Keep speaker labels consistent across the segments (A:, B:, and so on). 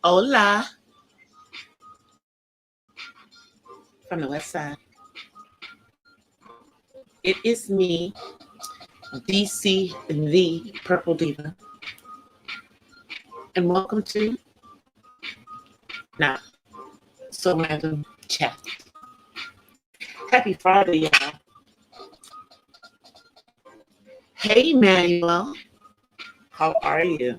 A: Hola from the west side. It is me, DC the Purple Diva, and welcome to Not So Random Chat. Happy Friday, y'all. Hey, Manuel, how are you?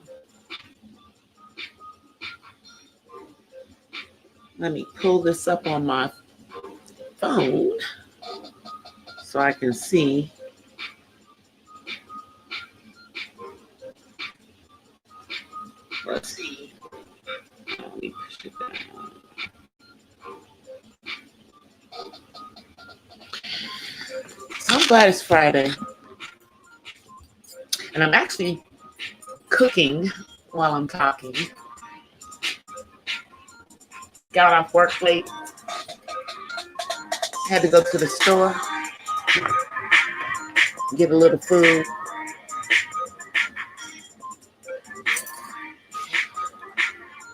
A: Let me pull this up on my phone so I can see. Let's see. Let me push it down. So I'm glad it's Friday. And I'm actually cooking while I'm talking. Got off work late. Had to go to the store, get a little food.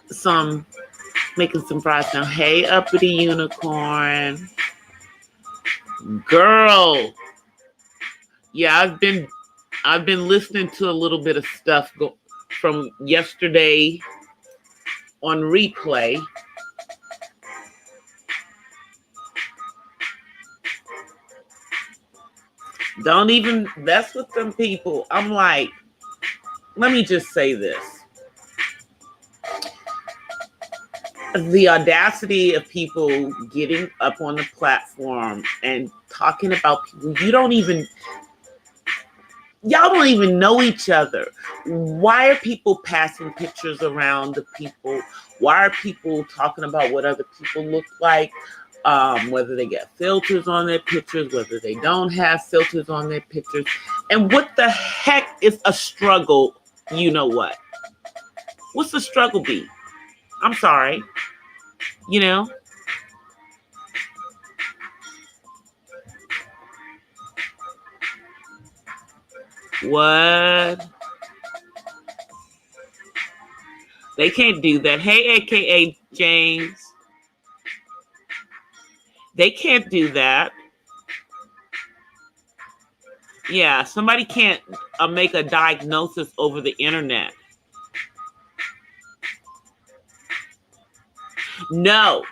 A: So I'm making some fries now. Hey, uppity unicorn. Girl. Yeah, I've been listening to a little bit of stuff from yesterday on replay. Don't even mess with them people. I'm like, let me just say this. The audacity of people getting up on the platform and talking about people y'all don't even know each other. Why are people passing pictures around to people? Why are people talking about what other people look like? Whether they get filters on their pictures, whether they don't have filters on their pictures. And what the heck is a struggle? You know what? What's the struggle be? I'm sorry. You know? What? They can't do that. Hey, AKA James. They can't do that. Yeah, somebody can't make a diagnosis over the internet. No.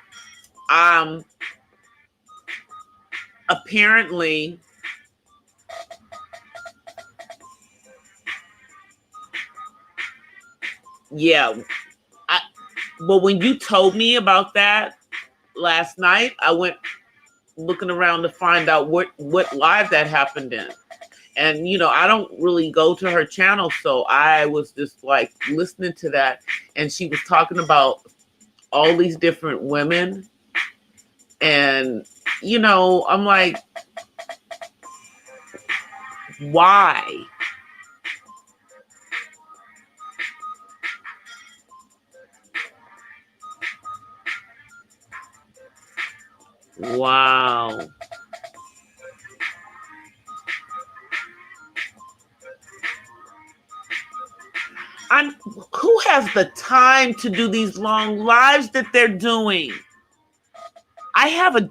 A: Apparently, yeah. Well, when you told me about that last night, I went looking around to find out what live that happened in. And, you know, I don't really go to her channel, so I was just like listening to that. And she was talking about all these different women. And, you know, I'm like, why? Wow. Who has the time to do these long lives that they're doing? I have a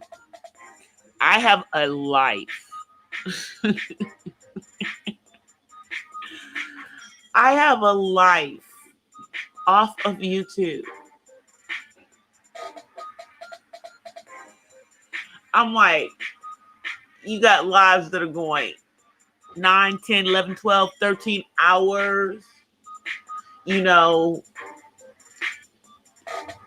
A: life. I have a life off of YouTube. I'm like, you got lives that are going 9, 10, 11, 12, 13 hours, you know,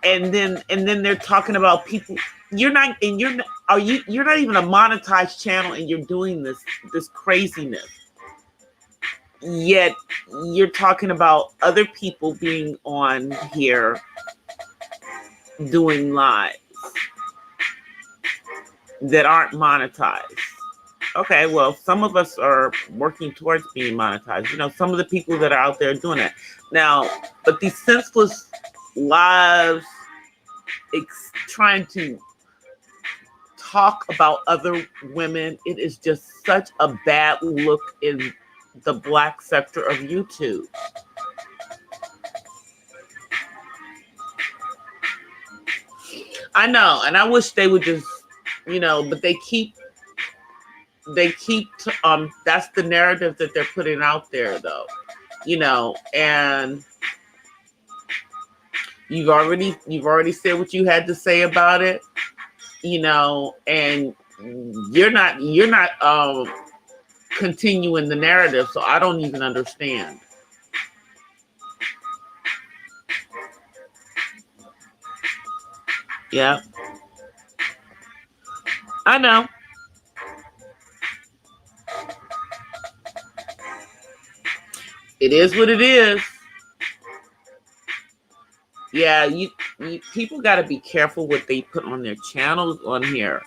A: and then they're talking about people. You're not even a monetized channel, and you're doing this craziness. Yet you're talking about other people being on here doing lives that aren't monetized. Okay, well, some of us are working towards being monetized. You know, some of the people that are out there doing that now, but these senseless lives trying to talk about other women, it is just such a bad look in the Black sector of YouTube. I know, and I wish they would just, but that's the narrative that they're putting out there, though, and you've already said what you had to say about it, and you're not continuing the narrative, so I don't even understand. Yeah, I know. It is what it is. Yeah, you people got to be careful what they put on their channels on here.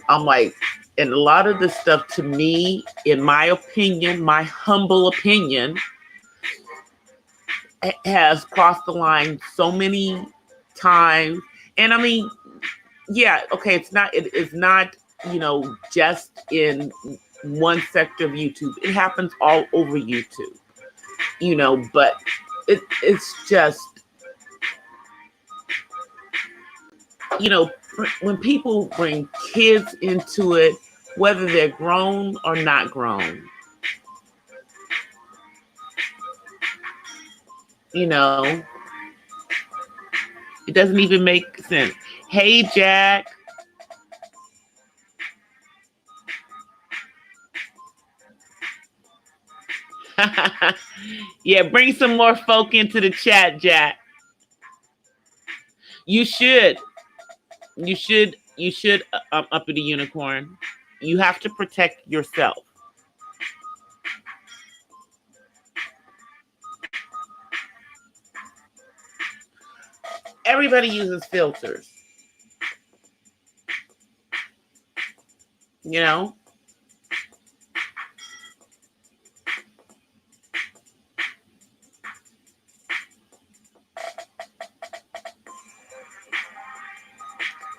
A: I'm like, and a lot of this stuff, to me, in my opinion, my humble opinion, has crossed the line so many times. And I mean, yeah, okay, it is not, just in one sector of YouTube. It happens all over YouTube, but it's just, when people bring kids into it, whether they're grown or not grown, it doesn't even make sense. Hey, Jack. Yeah, bring some more folk into the chat, Jack. You should. Uppity Unicorn. You have to protect yourself. Everybody uses filters.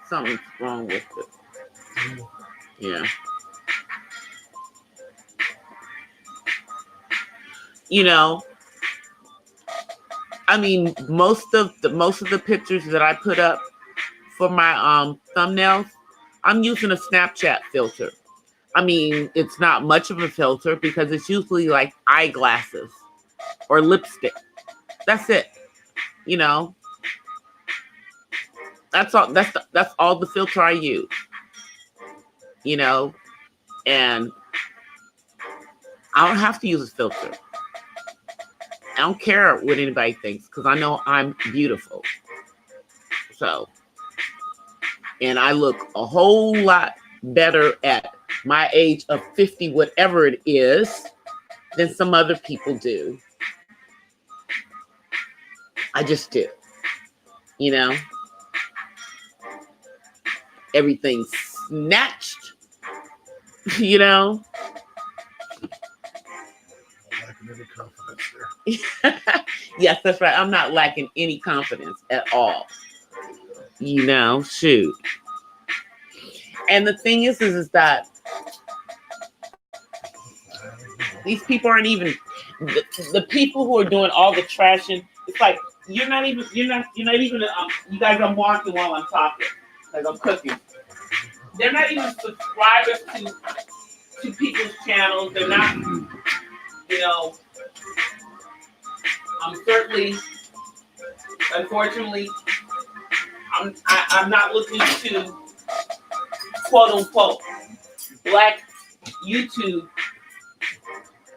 A: Something's wrong with it. Yeah. I mean, most of the pictures that I put up for my thumbnails, I'm using a Snapchat filter. I mean, it's not much of a filter because it's usually like eyeglasses or lipstick. That's it. That's all. That's all the filter I use. And I don't have to use a filter. I don't care what anybody thinks because I know I'm beautiful. So, and I look a whole lot better at my age of 50, whatever it is, than some other people do. I just do. Everything's snatched.
B: Any confidence there.
A: Yes, that's right. I'm not lacking any confidence at all. Shoot. And the thing is that these people aren't even the people who are doing all the trashing. It's like you're not even. You guys, I'm walking while I'm talking, like I'm cooking. They're not even subscribers to people's channels. They're not. I'm certainly, unfortunately, I'm not looking to quote unquote black YouTube,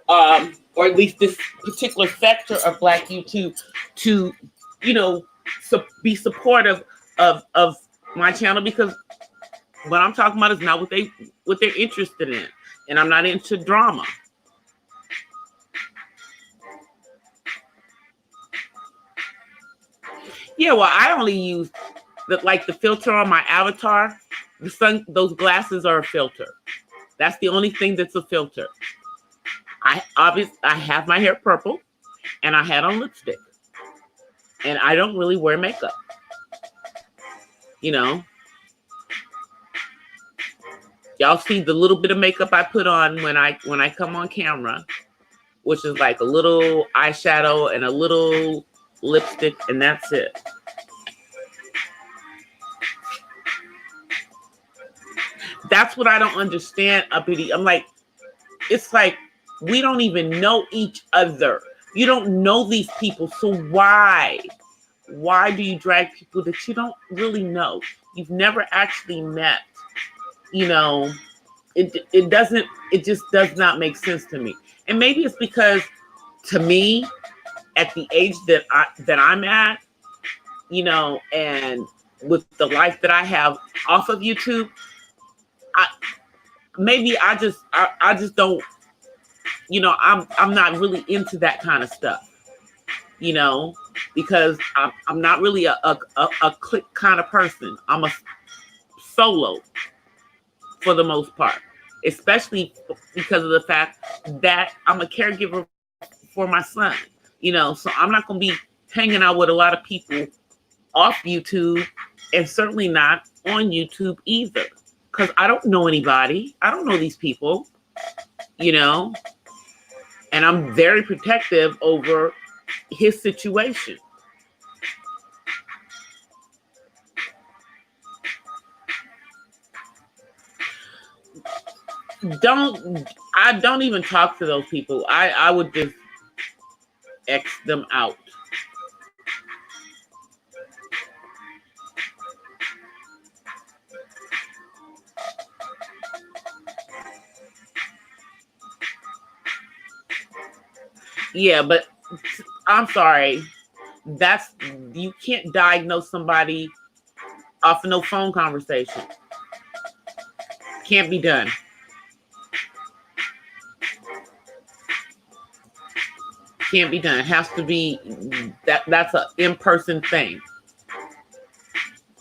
A: or at least this particular sector of black YouTube to, be supportive of my channel, because what I'm talking about is not what they're interested in, and I'm not into drama. Yeah, well, I only use the filter on my avatar. Those glasses are a filter. That's the only thing that's a filter. I have my hair purple, and I had on lipstick, and I don't really wear makeup. Y'all see the little bit of makeup I put on when I come on camera, which is like a little eyeshadow and a little lipstick, and that's it. That's what I don't understand, Uppity. I'm like, it's like we don't even know each other. You don't know these people, so why? Why do you drag people that you don't really know? You've never actually met. You know, it doesn't. It just does not make sense to me. And maybe it's because, to me, at the age that I'm at, you know, and with the life that I have off of YouTube, I just don't, you know, I'm not really into that kind of stuff, you know, because I'm not really a clique kind of person. I'm a solo for the most part, especially because of the fact that I'm a caregiver for my son, you know, so I'm not going to be hanging out with a lot of people off YouTube, and certainly not on YouTube either, because I don't know anybody. I don't know these people, you know, and I'm very protective over his situation. I don't even talk to those people. I would just X them out. Yeah, but I'm sorry. You can't diagnose somebody off of no phone conversation. Can't be done. Can't be done. It has to be that's an in-person thing.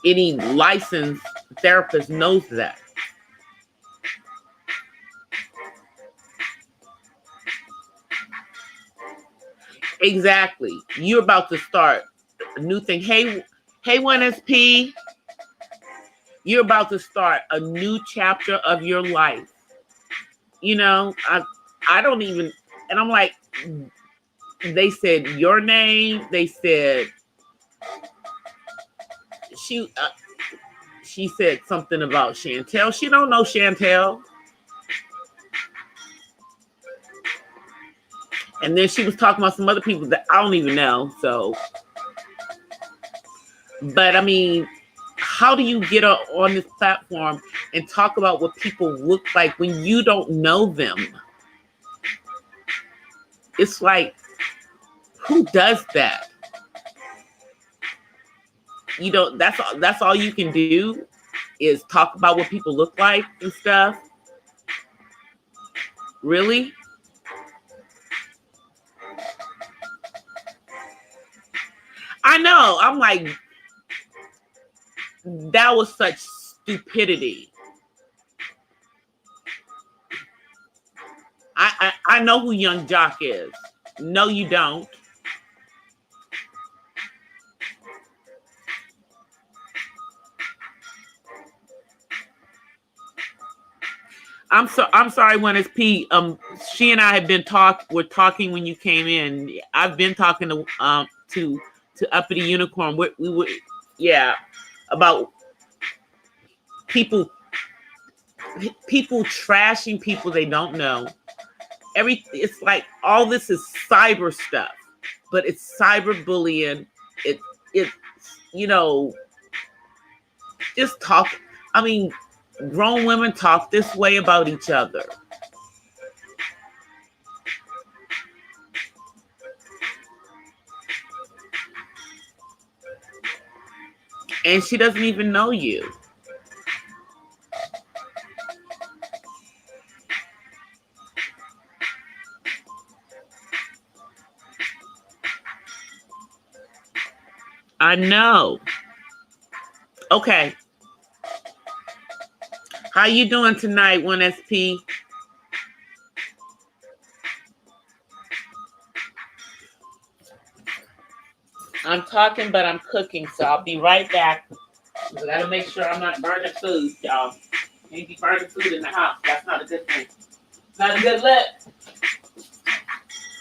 A: Any licensed therapist knows that. Exactly. You're about to start a new thing. Hey, 1SP. You're about to start a new chapter of your life. You know, I don't even, and I'm like, they said your name. They said she said something about Chantel. She don't know Chantel. And then she was talking about some other people that I don't even know. So, but I mean, how do you get on this platform and talk about what people look like when you don't know them? It's like, who does that? You know, that's all you can do is talk about what people look like and stuff. Really? I know. I'm like, that was such stupidity. I know who Young Jock is. No, you don't. I'm sorry, when it's P. She and I have been we're talking when you came in. I've been talking to Uppity Unicorn. We were, yeah, about people trashing people they don't know. It's like all this is cyber stuff, but it's cyberbullying. It you know, just talk. I mean, grown women talk this way about each other. And she doesn't even know you. I know. Okay. How you doing tonight, 1SP? I'm talking, but I'm cooking, so I'll be right back. I gotta make sure I'm not burning food, y'all. Can't be burning food in the house. That's not a good thing. Not a good look.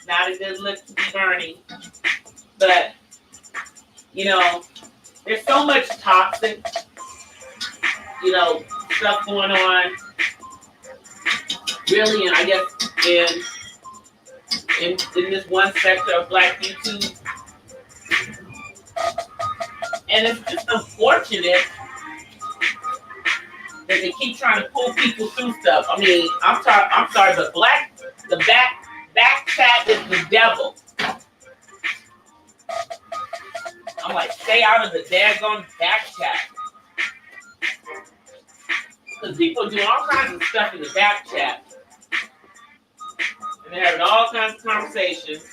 A: Not a good look to be burning. But, you know, there's so much toxic, you know, stuff going on. Really, and I guess in this one sector of Black YouTube. And it's just unfortunate that they keep trying to pull people through stuff. I mean, I'm sorry, but the back chat is the devil. I'm like, stay out of the daggone back chat. Because people are doing all kinds of stuff in the back chat. And they're having all kinds of conversations.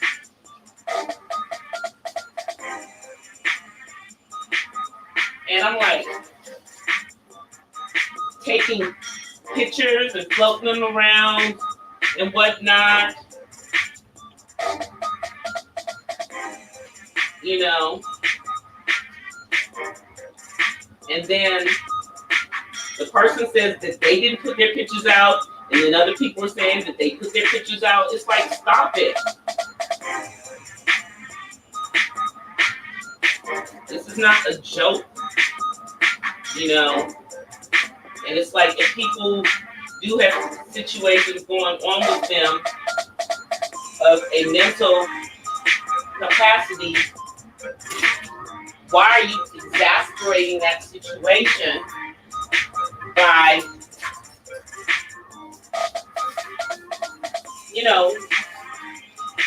A: And I'm like, taking pictures and floating them around and whatnot. You know. And then the person says that they didn't put their pictures out, and then other people are saying that they put their pictures out. It's like, stop it. This is not a joke, you know. And it's like, if people do have situations going on with them of a mental capacity, why are you exasperating that situation by, you know,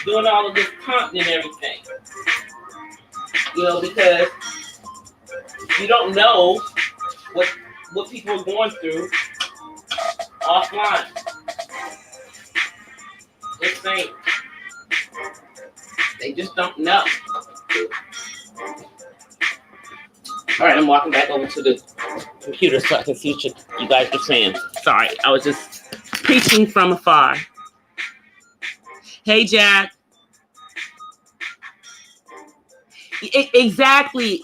A: doing all of this taunting and everything? You know, because you don't know what people are going through offline. Just saying. They just don't know. All right, I'm walking back over to the computer so I can see what you guys are saying. Sorry, I was just preaching from afar. Hey, Jack. Exactly.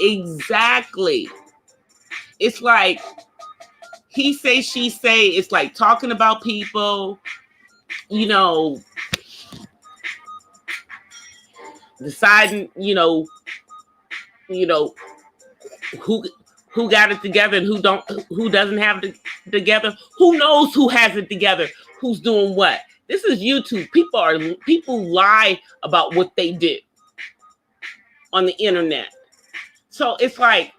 A: It's like he say, she say. It's like talking about people, you know, deciding, you know, who got it together and who doesn't have it together. Who knows who has it together? Who's doing what? This is YouTube. People lie about what they did on the internet. So it's like,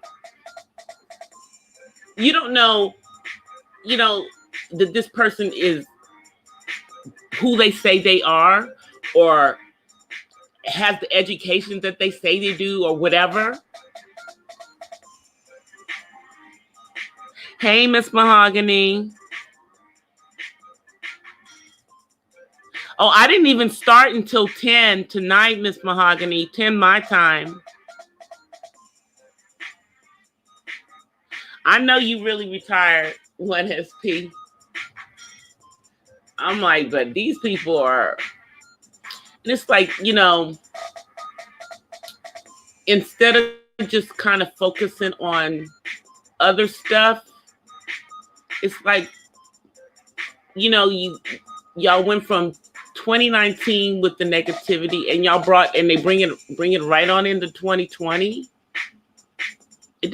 A: you don't know, you know, that this person is who they say they are, or has the education that they say they do, or whatever. Hey, Miss Mahogany. Oh, I didn't even start until 10 tonight, Miss Mahogany. 10 my time. I know you really retired, 1SP. I'm like, but these people are, and it's like, you know, instead of just kind of focusing on other stuff, it's like, you know, y'all went from 2019 with the negativity, and they bring it right on into 2020. It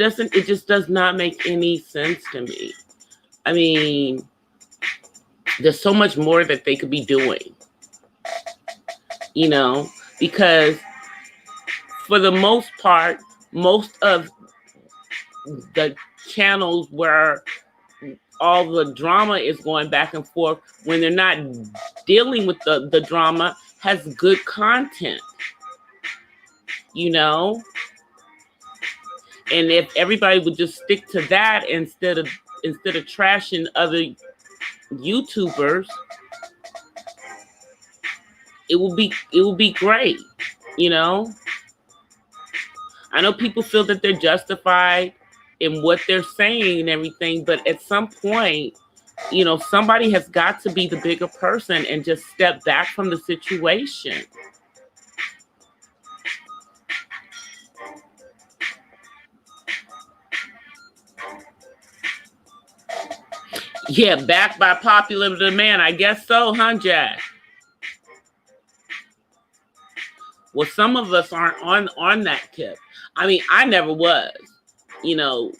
A: just does not make any sense to me. I mean, there's so much more that they could be doing, you know, because for the most part, most of the channels where all the drama is going back and forth, when they're not dealing with the drama, has good content, you know. And if everybody would just stick to that instead of trashing other YouTubers, it will be great, you know. I know people feel that they're justified in what they're saying and everything, but at some point, you know, somebody has got to be the bigger person and just step back from the situation. Yeah, backed by popular demand. I guess so, huh, Jack? Well, some of us aren't on that tip. I mean, I never was. You know,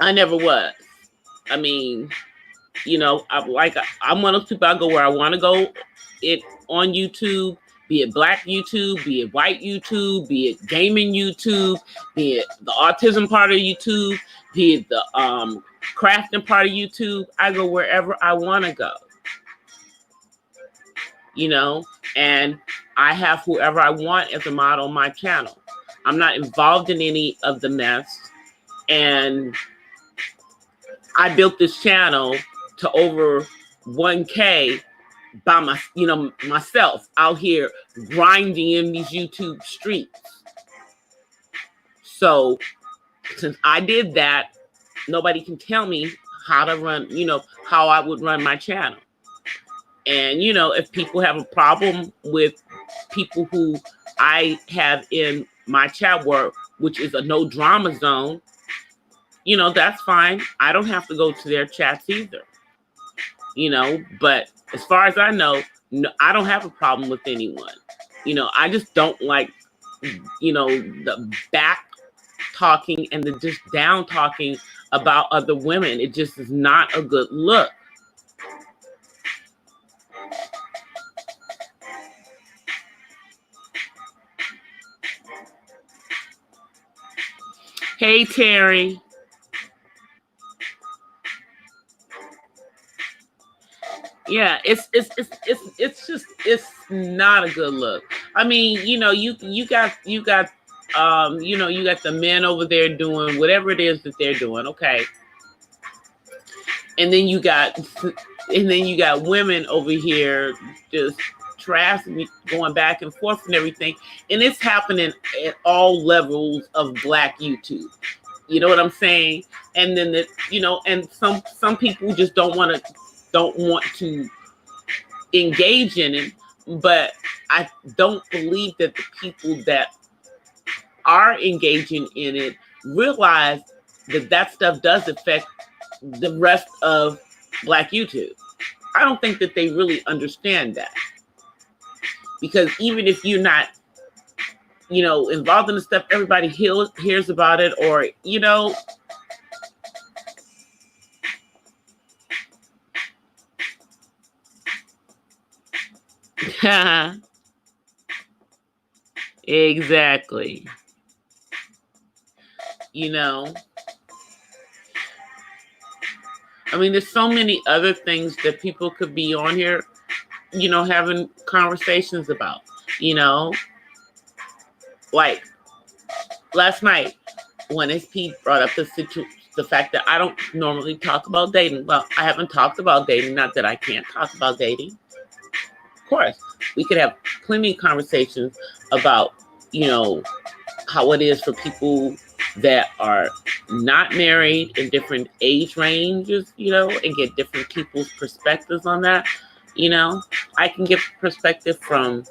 A: I never was. I mean, you know, I'm one of those people. I go where I want to go. It on YouTube, be it Black YouTube, be it white YouTube, be it gaming YouTube, be it the autism part of YouTube, be it the crafting part of YouTube. I go wherever I want to go. You know, and I have whoever I want as a model on my channel. I'm not involved in any of the mess, and I built this channel to over 1K by myself out here grinding in these YouTube streets. So since I did that, nobody can tell me how to run, how I would run my channel. And, if people have a problem with people who I have in my chat work, which is a no drama zone, that's fine. I don't have to go to their chats either. But as far as I know, no, I don't have a problem with anyone. I just don't like, the back talking and the just down talking about other women. It just is not a good look. Hey, Terry. Yeah, it's not a good look. I mean, you got the men over there doing whatever it is that they're doing, okay? And then you got women over here just trashing, going back and forth and everything. And it's happening at all levels of Black YouTube. You know what I'm saying? And then and some people just don't want to engage in it, but I don't believe that the people that are engaging in it realize that stuff does affect the rest of Black YouTube. I don't think that they really understand that, because even if you're not involved in the stuff, everybody hears about it, or exactly. I mean, there's so many other things that people could be on here, having conversations about, like last night when SP brought up the fact that I don't normally talk about dating. Well, I haven't talked about dating, not that I can't talk about dating. Of course, we could have plenty of conversations about, how it is for people that are not married in different age ranges, and get different people's perspectives on that. I can give perspective from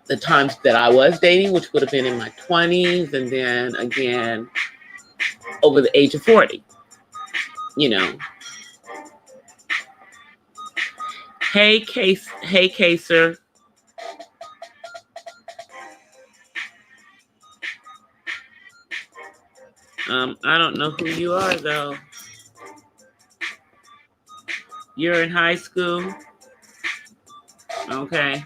A: the times that I was dating, which would have been in my 20s, and then again over the age of 40. Hey, Kaser. I don't know who you are, though. You're in high school? Okay.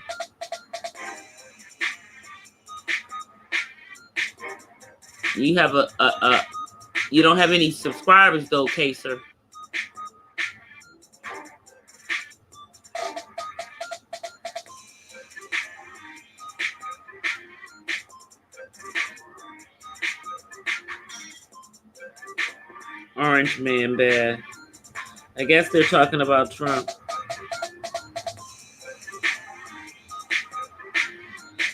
A: You have you don't have any subscribers, though, Kaser. Orange man bad. I guess they're talking about Trump.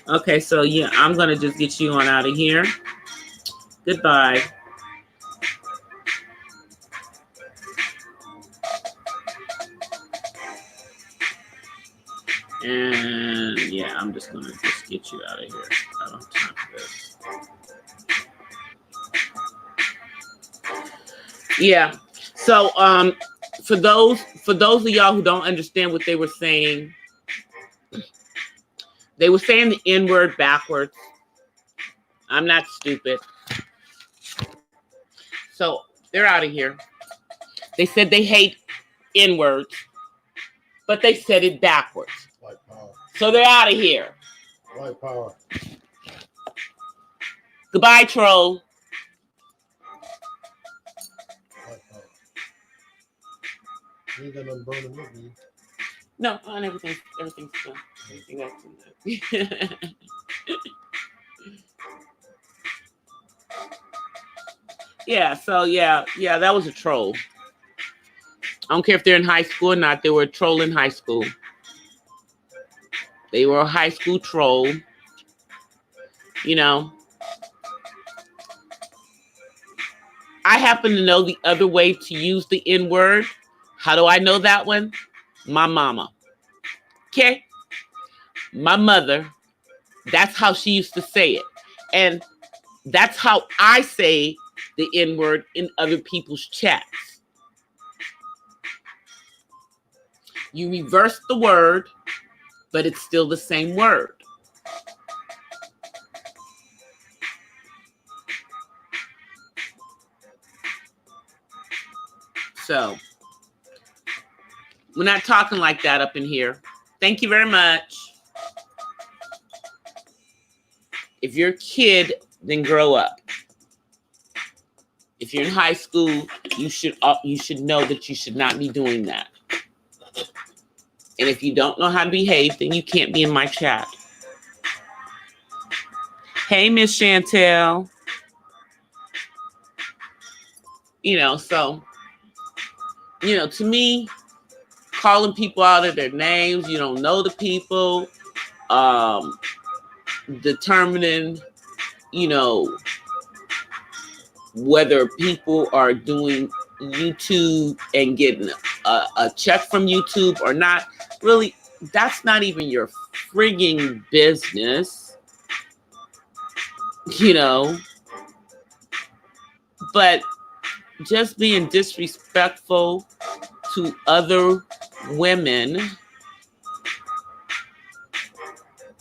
A: Okay, so yeah, I'm going to just get you on out of here. Goodbye. And yeah, I'm just going to just get you out of here. I don't have time for this. Yeah. So for those of y'all who don't understand what they were saying, they were saying the N-word backwards. I'm not stupid. So They're out of here. They said they hate N-words, but they said it backwards.
B: White power.
A: So they're out of here.
B: White power.
A: Goodbye, troll.
B: White power. You ain't got nothing burning with me.
A: No, on everything's done. Everything Yeah, so yeah, that was a troll. I don't care if they're in high school or not. They were a troll in high school. They were a high school troll. You know, I happen to know the other way to use the N-word. How do I know that one? My mama. Okay? My mother, that's how she used to say it. And that's how I say the N-word in other people's chats. You reverse the word, but it's still the same word. So, we're not talking like that up in here. Thank you very much. If you're a kid, then grow up. If you're in high school, you should know that you should not be doing that. And if you don't know how to behave, then you can't be in my chat. Hey, Miss Chantel. So, to me, calling people out of their names, you don't know the people, determining, whether people are doing YouTube and getting a check from YouTube or not, really, that's not even your frigging business, but just being disrespectful to other women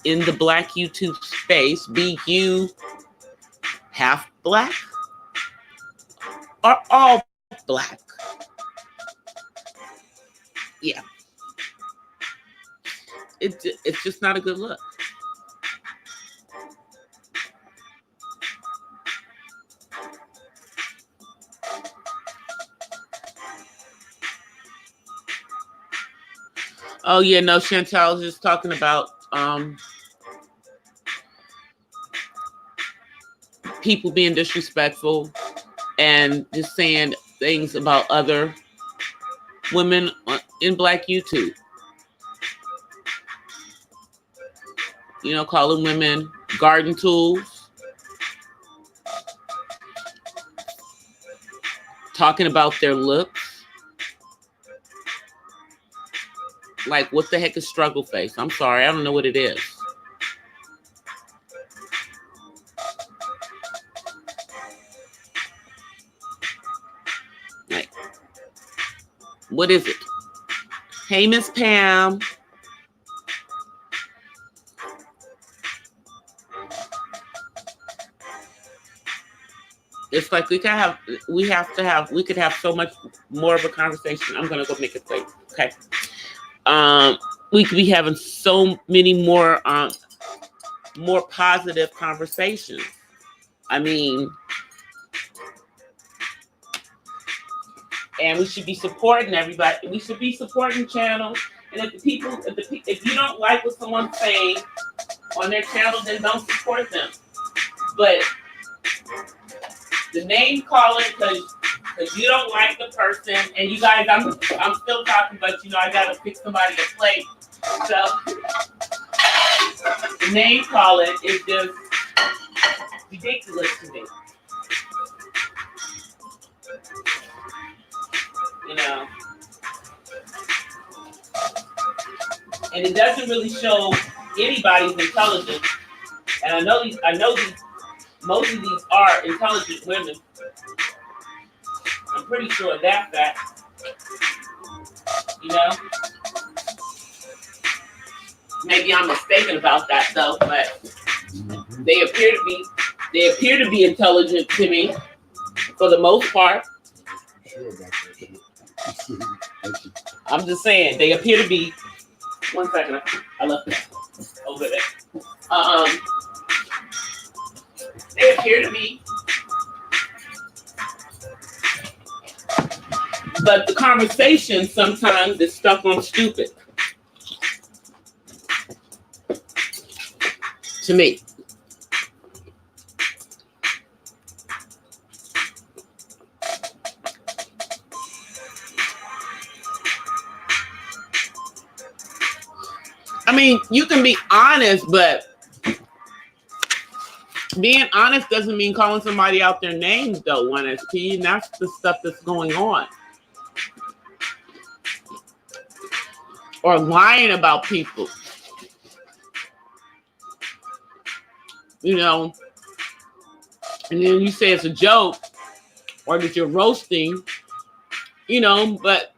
A: in the Black YouTube space, be you half Black or all Black. Yeah. It's just not a good look. Oh yeah, no, Chantal was just talking about people being disrespectful and just saying things about other women in Black YouTube. Calling women garden tools. Talking about their looks. Like, what the heck is struggle face? I'm sorry, I don't know what it is. Like, what is it? Hey, Miss Pam. It's like we could have so much more of a conversation. I'm gonna go make it quick. Okay. We could be having so many more positive conversations. I mean, and we should be supporting everybody. We should be supporting channels. And if you don't like what someone's saying on their channel, then don't support them. But the name calling because you don't like the person, and you guys, I'm still talking, but I gotta pick somebody to play. So the name calling is just ridiculous to me. And it doesn't really show anybody's intelligence. And I know these most of these are intelligent women. I'm pretty sure of that fact. Maybe I'm mistaken about that though, but they appear to be intelligent to me for the most part.
B: sure about that shit.
A: I'm just saying they appear to be. One second, I left it over there. They appear to be, but the conversation sometimes is stuck on stupid. To me. I mean, you can be honest, but being honest doesn't mean calling somebody out their names, though, 1SP, and that's the stuff that's going on. Or lying about people. You know, and then you say it's a joke or that you're roasting, you know, but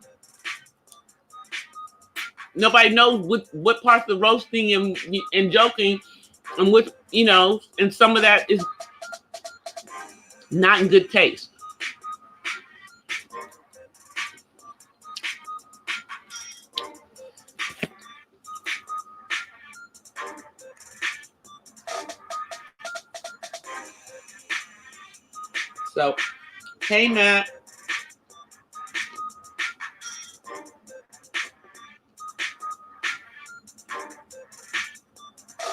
A: nobody knows what parts of roasting and joking and which, you know, and some of that is not in good taste. So, hey, Matt.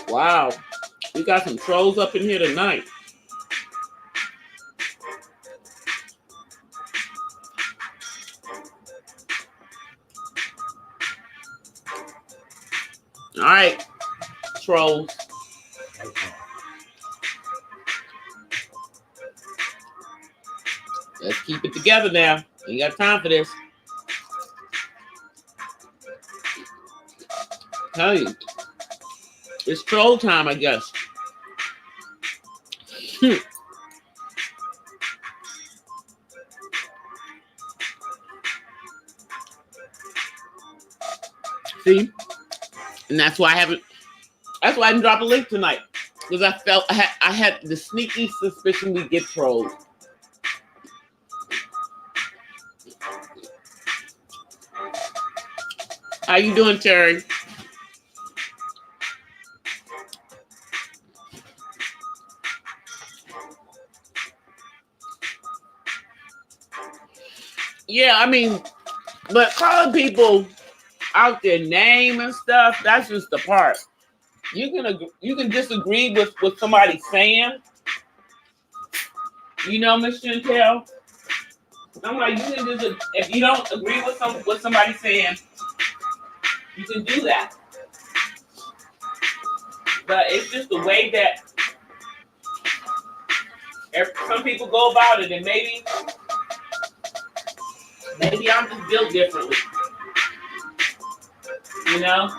A: Wow. We got some trolls up in here tonight. All right, trolls. Let's keep it together now. Ain't got time for this. Tell you. It's troll time, I guess. See? And that's why I didn't drop a link tonight. Because I felt I had the sneaky suspicion we get trolled. How you doing, Terry? Yeah, I mean, but calling people out their name and stuff, that's just the part. You can disagree with what somebody's saying. You know, Miss Chantel? I'm like, you can just, if you don't agree with what somebody's saying, you can do that. But it's just the way that some people go about it, and maybe I'm just built differently. You know?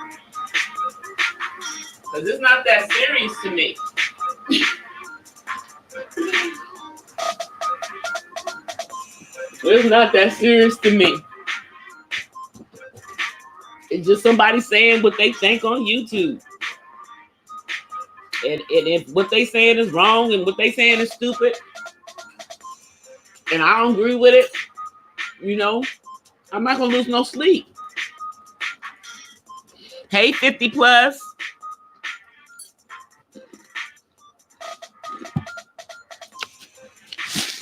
A: Because it's not that serious to me. It's not that serious to me. It's just somebody saying what they think on YouTube. And if what they saying is wrong and what they saying is stupid, and I don't agree with it, you know, I'm not going to lose no sleep. Hey, 50 plus.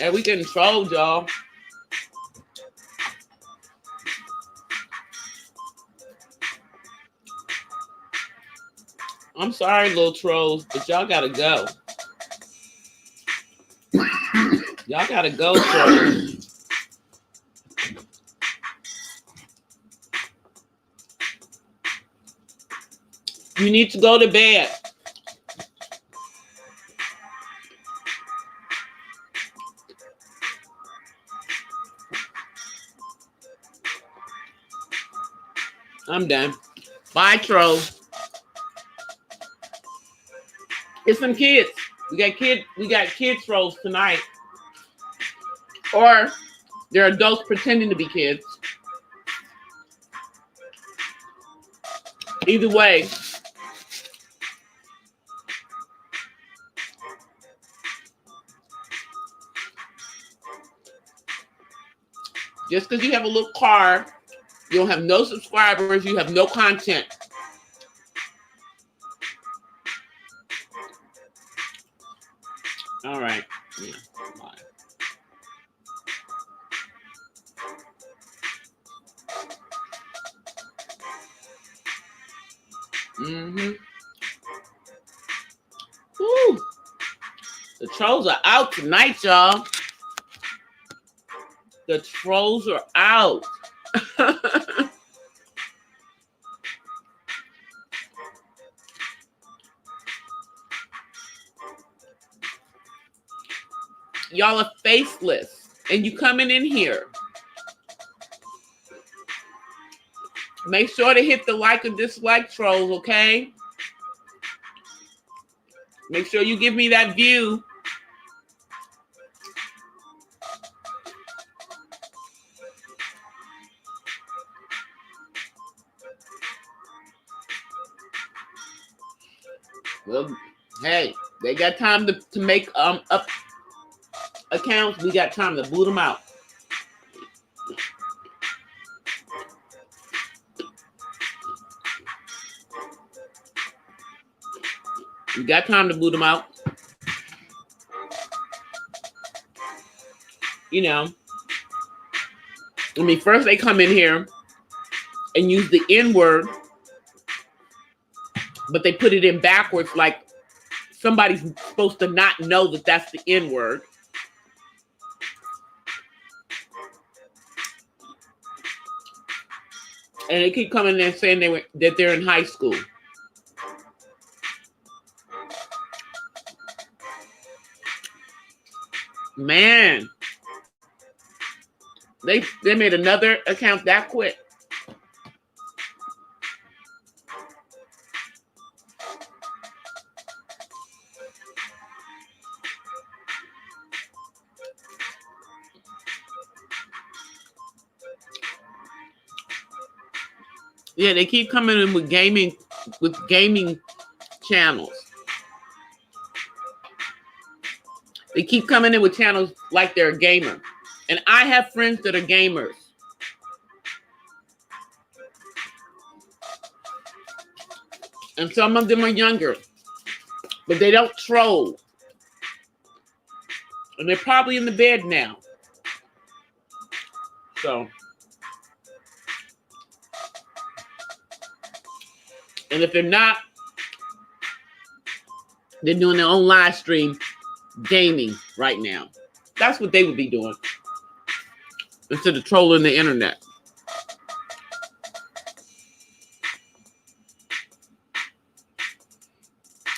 A: And we getting trolled, y'all. I'm sorry, little trolls, but y'all gotta go. Y'all gotta go, trolls. You need to go to bed. I'm done. Bye, trolls. It's some kids. We got kid trolls tonight. Or they're adults pretending to be kids. Either way. Just because you have a little car, you don't have no subscribers, you have no content. All right. Yeah. Mm-hmm. Woo. The trolls are out tonight, y'all. The trolls are out. Y'all are faceless. And you coming in here. Make sure to hit the like or dislike, trolls, okay? Make sure you give me that view. Well, hey, they got time to make up accounts. We got time to boot them out. We got time to boot them out. You know, I mean, first they come in here and use the N word, but they put it in backwards, like somebody's supposed to not know that that's the N word. And they keep coming in saying that they're in high school. Man, they made another account that quick. Yeah, they keep coming in with gaming channels. They keep coming in with channels like they're a gamer. And I have friends that are gamers. And some of them are younger. But they don't troll. And they're probably in the bed now. So. And if they're not, they're doing their own live stream gaming right now. That's what they would be doing. Instead of trolling the internet.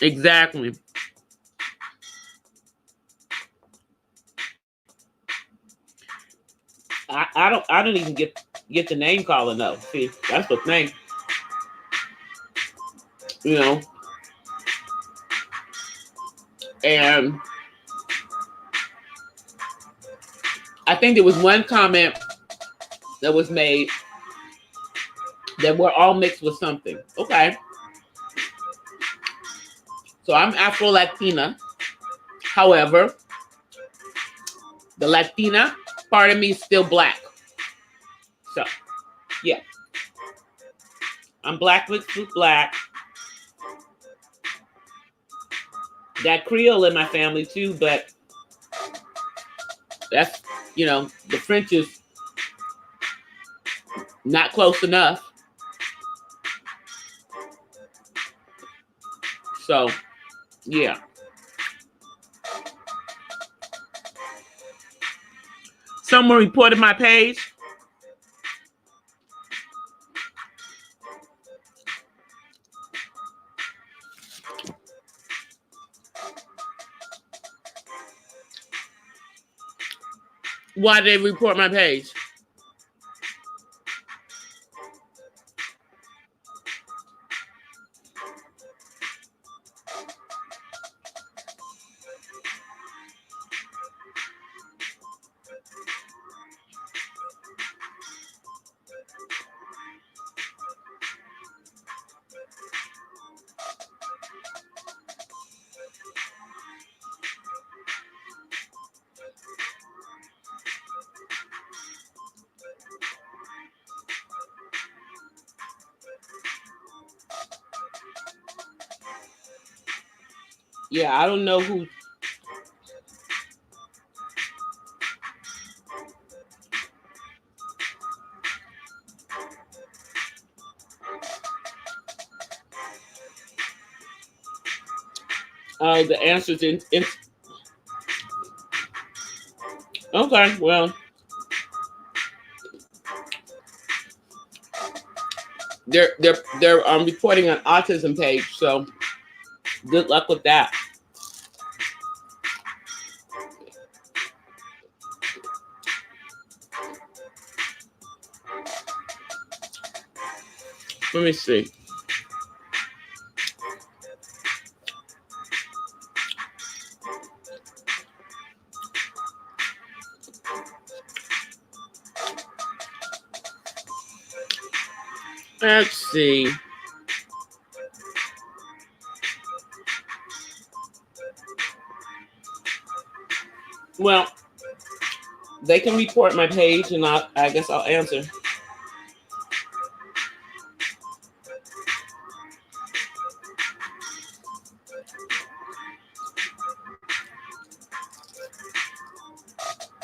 A: Exactly. I don't even get the name calling though. See, that's the thing. You know. And I think there was one comment that was made that we're all mixed with something. Okay. So I'm Afro-Latina. However, the Latina part of me is still black. So, yeah. I'm black mixed with black. Got Creole in my family too, but that's, you know, the French is not close enough. So, yeah. Someone reported my page. Why did they report my page? Yeah, I don't know who. The answer's in. Okay, well, they're reporting an autism page, so good luck with that. Let me see. Let's see. Well, they can report my page, and I guess I'll answer.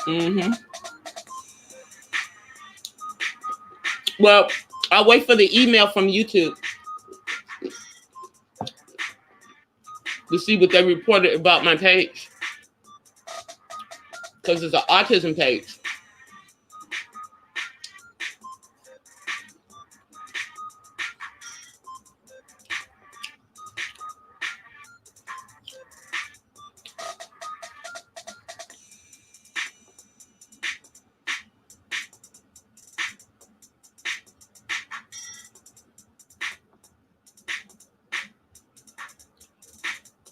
A: Mm-hmm. Well, I'll wait for the email from YouTube to see what they reported about my page, because it's an autism page.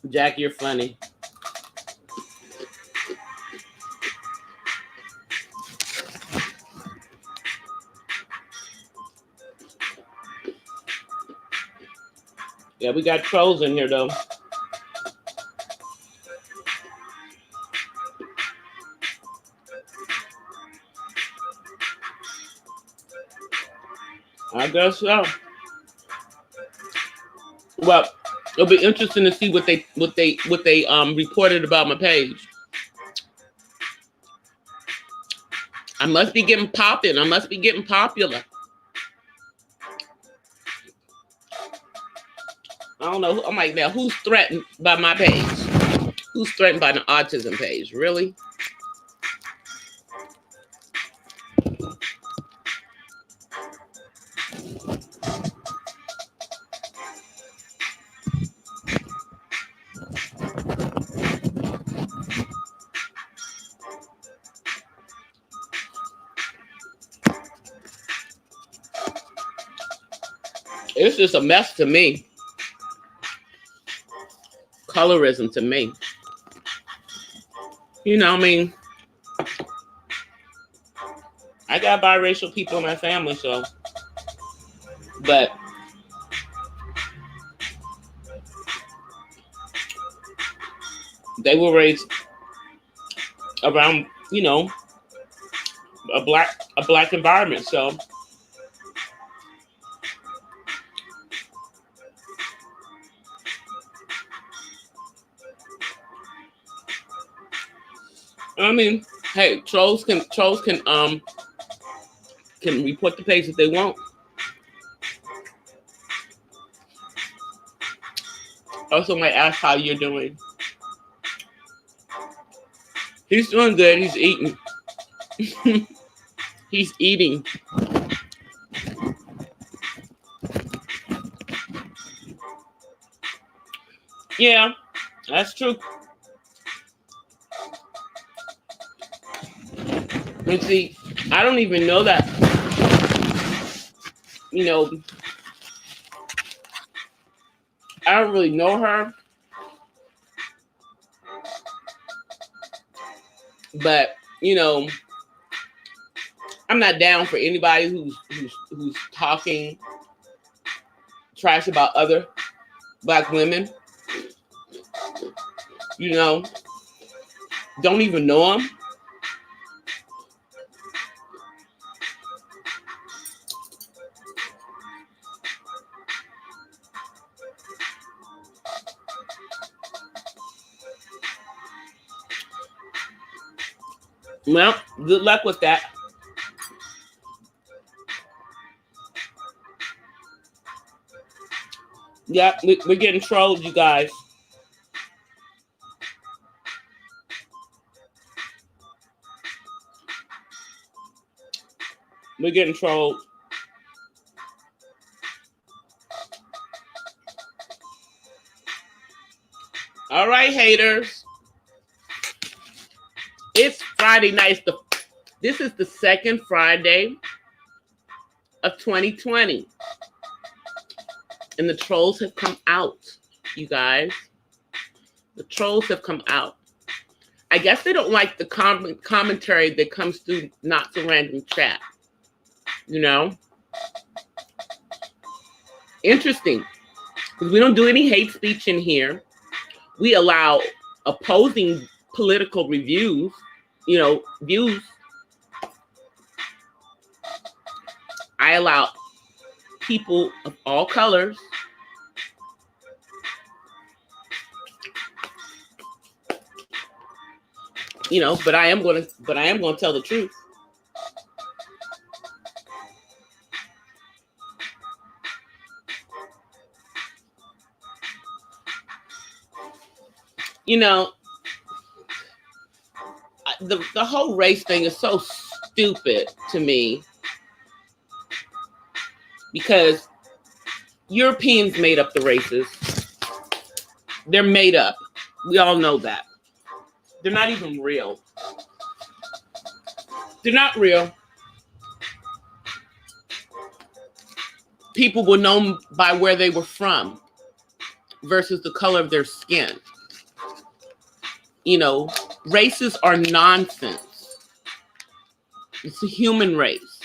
A: Jack, you're funny. Yeah, we got trolls in here, though. I guess so. Well, it'll be interesting to see what they reported about my page. I must be getting popping. I must be getting popular. I don't know. I'm like, now who's threatened by my page? Who's threatened by the autism page? Really? It's just a mess to me. Colorism to me. You know, I mean, I got biracial people in my family, so, but they were raised around, you know, a black environment, so I mean, hey, trolls can report the page if they want. Also might ask how you're doing. He's doing good. He's eating. He's eating. Yeah, that's true. And see, I don't even know that. You know, I don't really know her, but you know, I'm not down for anybody who's talking trash about other black women. You know, don't even know them. Well, good luck with that. Yeah, we're getting trolled, you guys. We're getting trolled. All right, haters. It's Friday night. This is the second Friday of 2020. And the trolls have come out, you guys. The trolls have come out. I guess they don't like the commentary that comes through Not So Random Chat. You know? Interesting. Because we don't do any hate speech in here. We allow opposing political reviews, views. I allow people of all colors. But I am going to tell the truth. The whole race thing is so stupid to me because Europeans made up the races. They're made up. We all know that. They're not even real. They're not real. People were known by where they were from versus the color of their skin. Races are nonsense. It's a human race.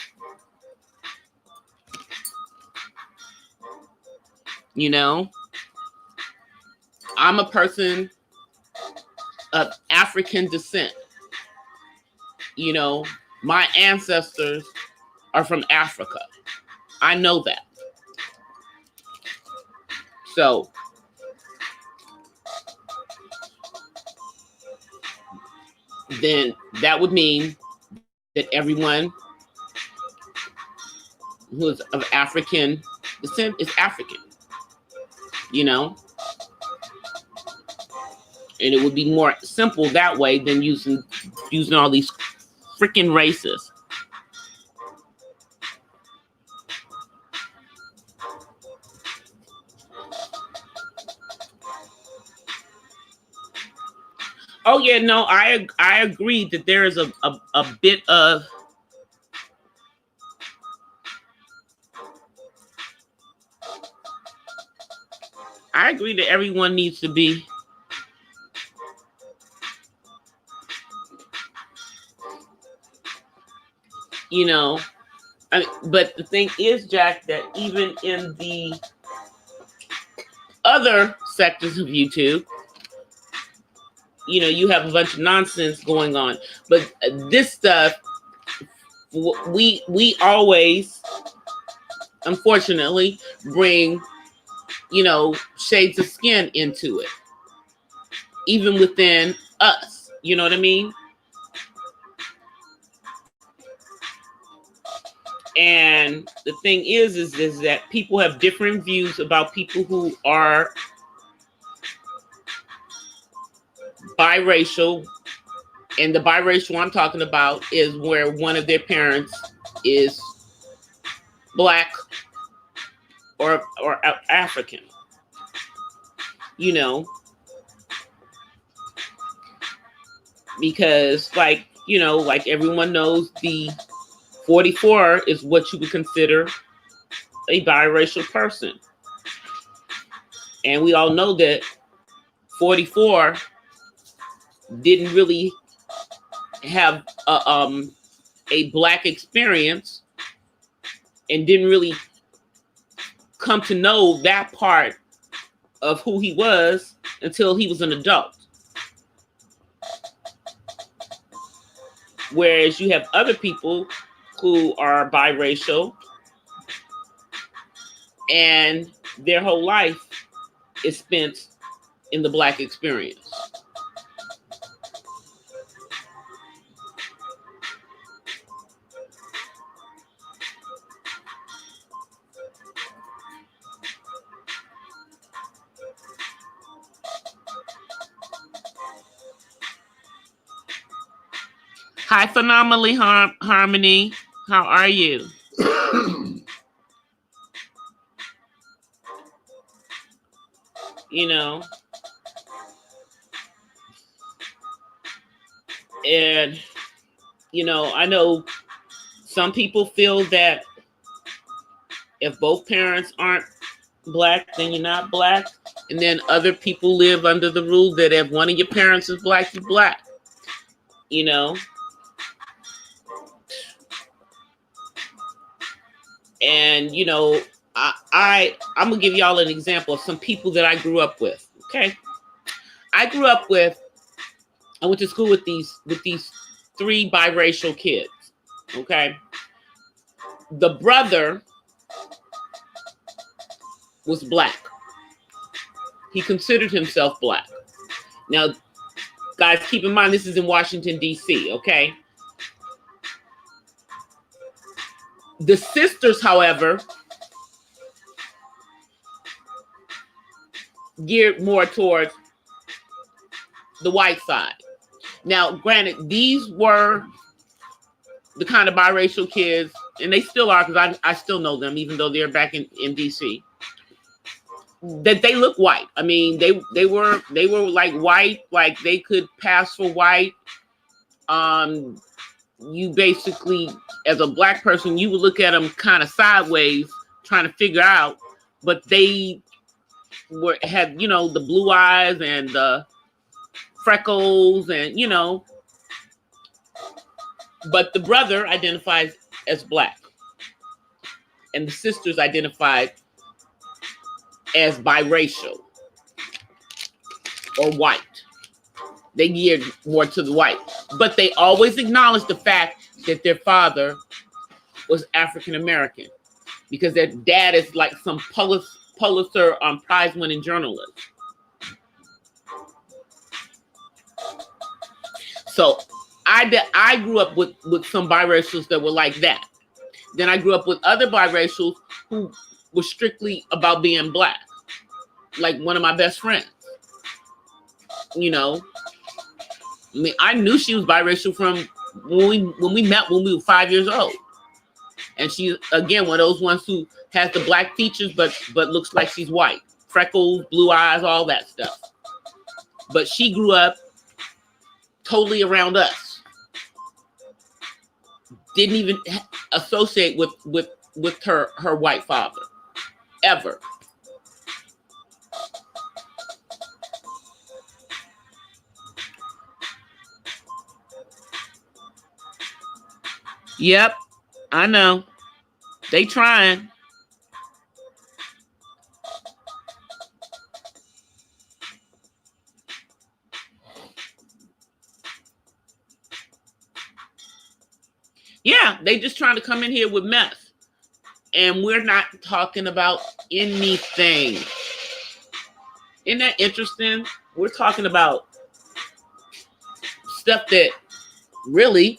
A: I'm a person of African descent. My ancestors are from Africa. I know that. So, then that would mean that everyone who is of African descent is African. And it would be more simple that way than using all these freaking races. Oh yeah, no, I agree that there is a bit of I agree that everyone needs to be but the thing is, Jack, that even in the other sectors of YouTube, you have a bunch of nonsense going on. But this stuff, we always, unfortunately, bring, shades of skin into it, even within us. You know what I mean? And the thing is that people have different views about people who are biracial. And the biracial I'm talking about is where one of their parents is Black or African. Because like everyone knows, the 44 is what you would consider a biracial person. And we all know that 44 didn't really have a Black experience and didn't really come to know that part of who he was until he was an adult. Whereas you have other people who are biracial and their whole life is spent in the Black experience. Hi, Phenomenally Harmony. How are you? You know, and I know some people feel that if both parents aren't black, then you're not black. And then other people live under the rule that if one of your parents is black, you're black. You know? And I'm gonna give y'all an example of some people that I grew up with. Okay. I went to school with these 3 biracial kids. Okay. The brother was black. He considered himself black. Now, guys, keep in mind this is in Washington, D.C., okay? The sisters, however, geared more towards the white side. Now, granted, these were the kind of biracial kids, and they still are, because I still know them, even though they're back in D.C., that they look white. I mean, they were like white, like they could pass for white. You basically, as a black person, you would look at them kind of sideways, trying to figure out, but they had the blue eyes and the freckles, and but the brother identifies as black, and the sisters identified as biracial or white. They geared more to the white, but they always acknowledged the fact that their father was African American, because their dad is like some Pulitzer prize-winning journalist. So I grew up with some biracials that were like that. Then I grew up with other biracials who were strictly about being black, like one of my best friends. I mean, I knew she was biracial from when we met when we were 5 years old. And she's, again, one of those ones who has the black features, but looks like she's white. Freckles, blue eyes, all that stuff. But she grew up totally around us. Didn't even associate with her white father, ever. Yep, I know. They trying. Yeah, they just trying to come in here with mess. And we're not talking about anything. Isn't that interesting? We're talking about stuff that really,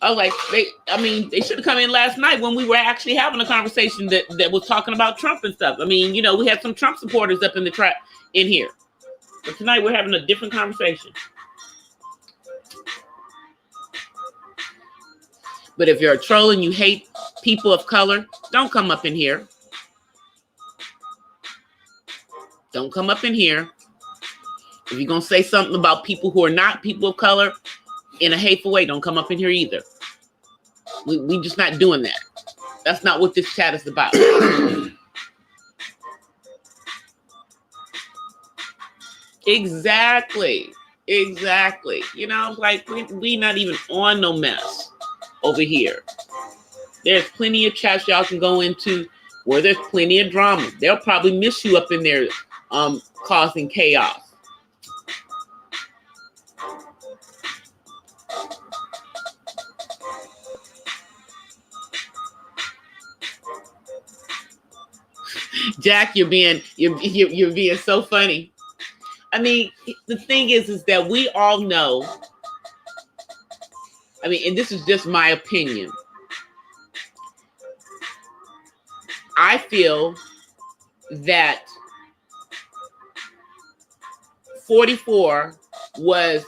A: I was like, they should have come in last night when we were actually having a conversation that was talking about Trump and stuff. I mean, we had some Trump supporters up in the trap in here. But tonight we're having a different conversation. But if you're a troll and you hate people of color, don't come up in here. Don't come up in here. If you're going to say something about people who are not people of color in a hateful way, don't come up in here either. We just not doing that. That's not what this chat is about. Exactly. Like we not even on no mess over here. There's plenty of chats y'all can go into where there's plenty of drama. They'll probably miss you up in there causing chaos. Jack, you're being so funny. I mean, the thing is that we all know. I mean, and this is just my opinion. I feel that 44 was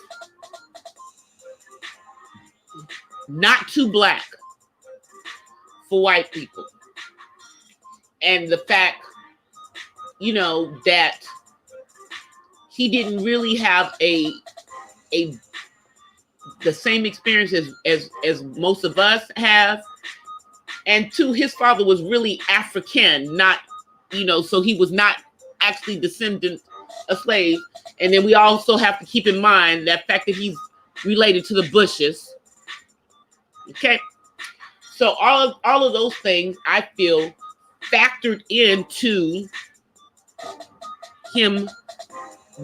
A: not too black for white people. And the fact, you know, that he didn't really have the same experience as most of us have. And two, his father was really African, not, you know, so he was not actually descendant of slaves. And then we also have to keep in mind that fact that he's related to the Bushes. Okay. So all of those things, I feel, factored into him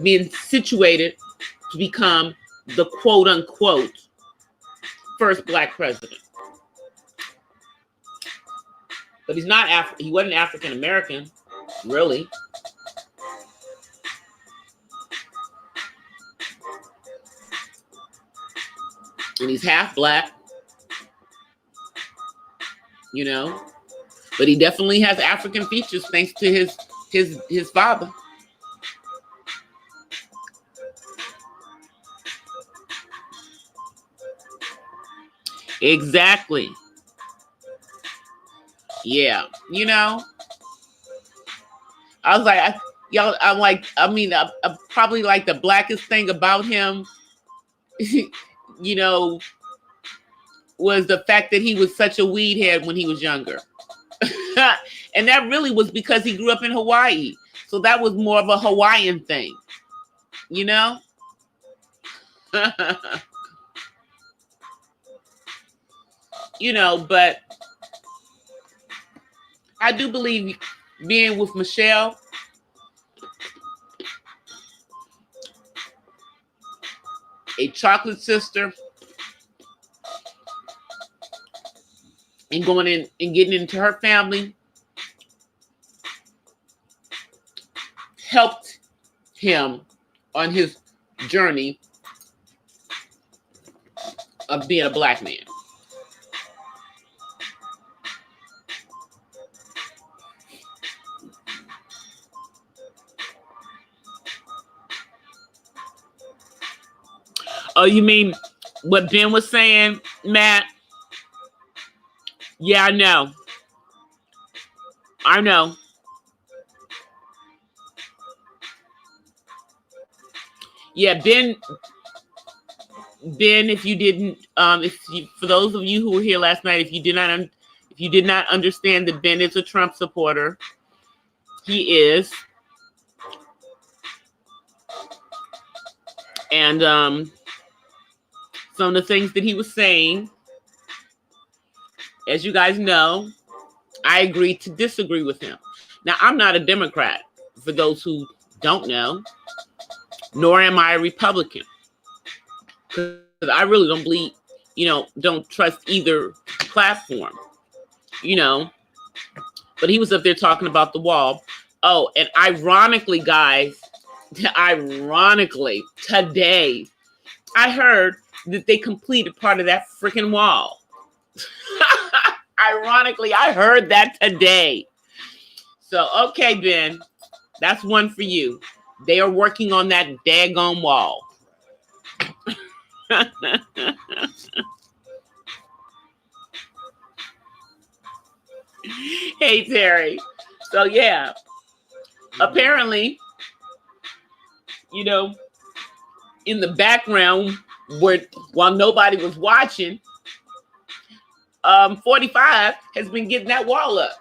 A: being situated to become the quote unquote first black president. But he's not he wasn't African American, really. And he's half black, you know. But he definitely has African features thanks to his father. Exactly. Yeah, you know. I was like, I'm like, I mean, I probably like the blackest thing about him, you know, was the fact that he was such a weed head when he was younger. And that really was because he grew up in Hawaii. So that was more of a Hawaiian thing, you know? You know, but I do believe being with Michelle, a chocolate sister, and going in and getting into her family helped him on his journey of being a black man. Oh, you mean what Ben was saying, Matt? Yeah, I know. I know. Yeah, Ben, if you didn't, for those of you who were here last night, if you did not understand that Ben is a Trump supporter, he is. And some of the things that he was saying, as you guys know, I agreed to disagree with him. Now, I'm not a Democrat, for those who don't know, nor am I a Republican. Because I really don't believe, you know, don't trust either platform, you know. But he was up there talking about the wall. Oh, and ironically, guys, today, I heard that they completed part of that freaking wall. Ironically, I heard that today. So, okay, Ben, that's one for you. They are working on that daggone wall. Hey, Terry. So, yeah, apparently, you know, in the background, while nobody was watching, 45 has been getting that wall up.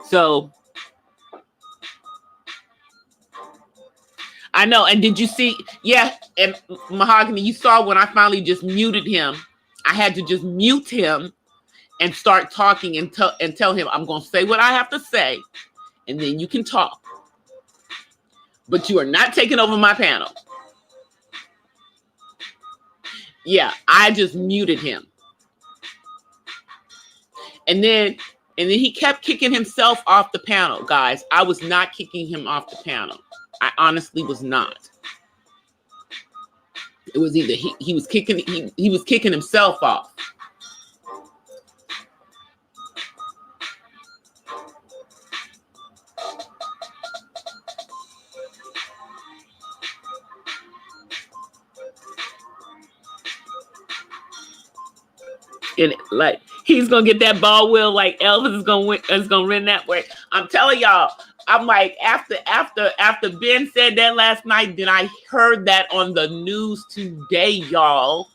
A: So I know. And did you see? Yeah, and Mahogany, you saw when I finally just muted him. I had to just mute him and start talking and tell him I'm going to say what I have to say, and then you can talk. But you are not taking over my panel. Yeah, I just muted him. And then he kept kicking himself off the panel, guys. I was not kicking him off the panel. I honestly was not. It was either he was kicking himself off. And like he's gonna get that ball wheel like Elvis is gonna win that way. I'm telling y'all, I'm like after Ben said that last night, then I heard that on the news today, y'all.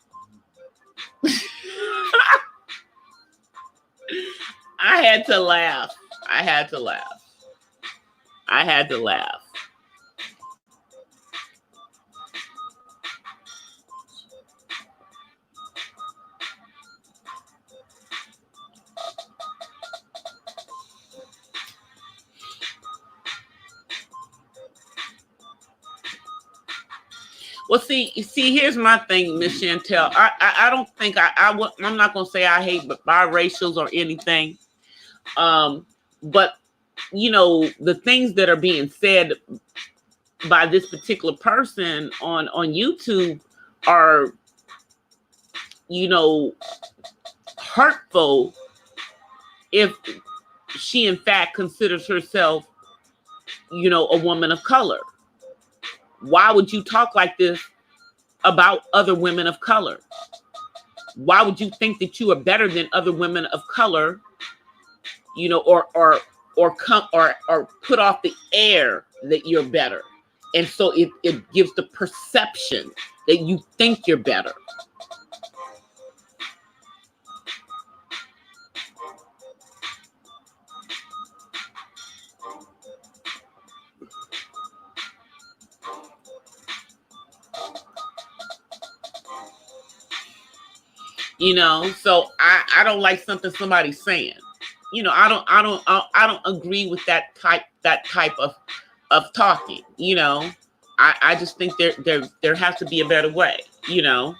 A: I had to laugh. I had to laugh. I had to laugh. Well, see, here's my thing, Miss Chantel. I don't think I'm not gonna say I hate biracials or anything. But you know, the things that are being said by this particular person on YouTube are, you know, hurtful if she in fact considers herself, you know, a woman of color. Why would you talk like this about other women of color? Why would you think that you are better than other women of color, you know, or put off the air that you're better? And so it gives the perception that you think you're better. You know, so I don't like something somebody's saying. You know, I don't agree with that type of talking. You know, I just think there has to be a better way. You know,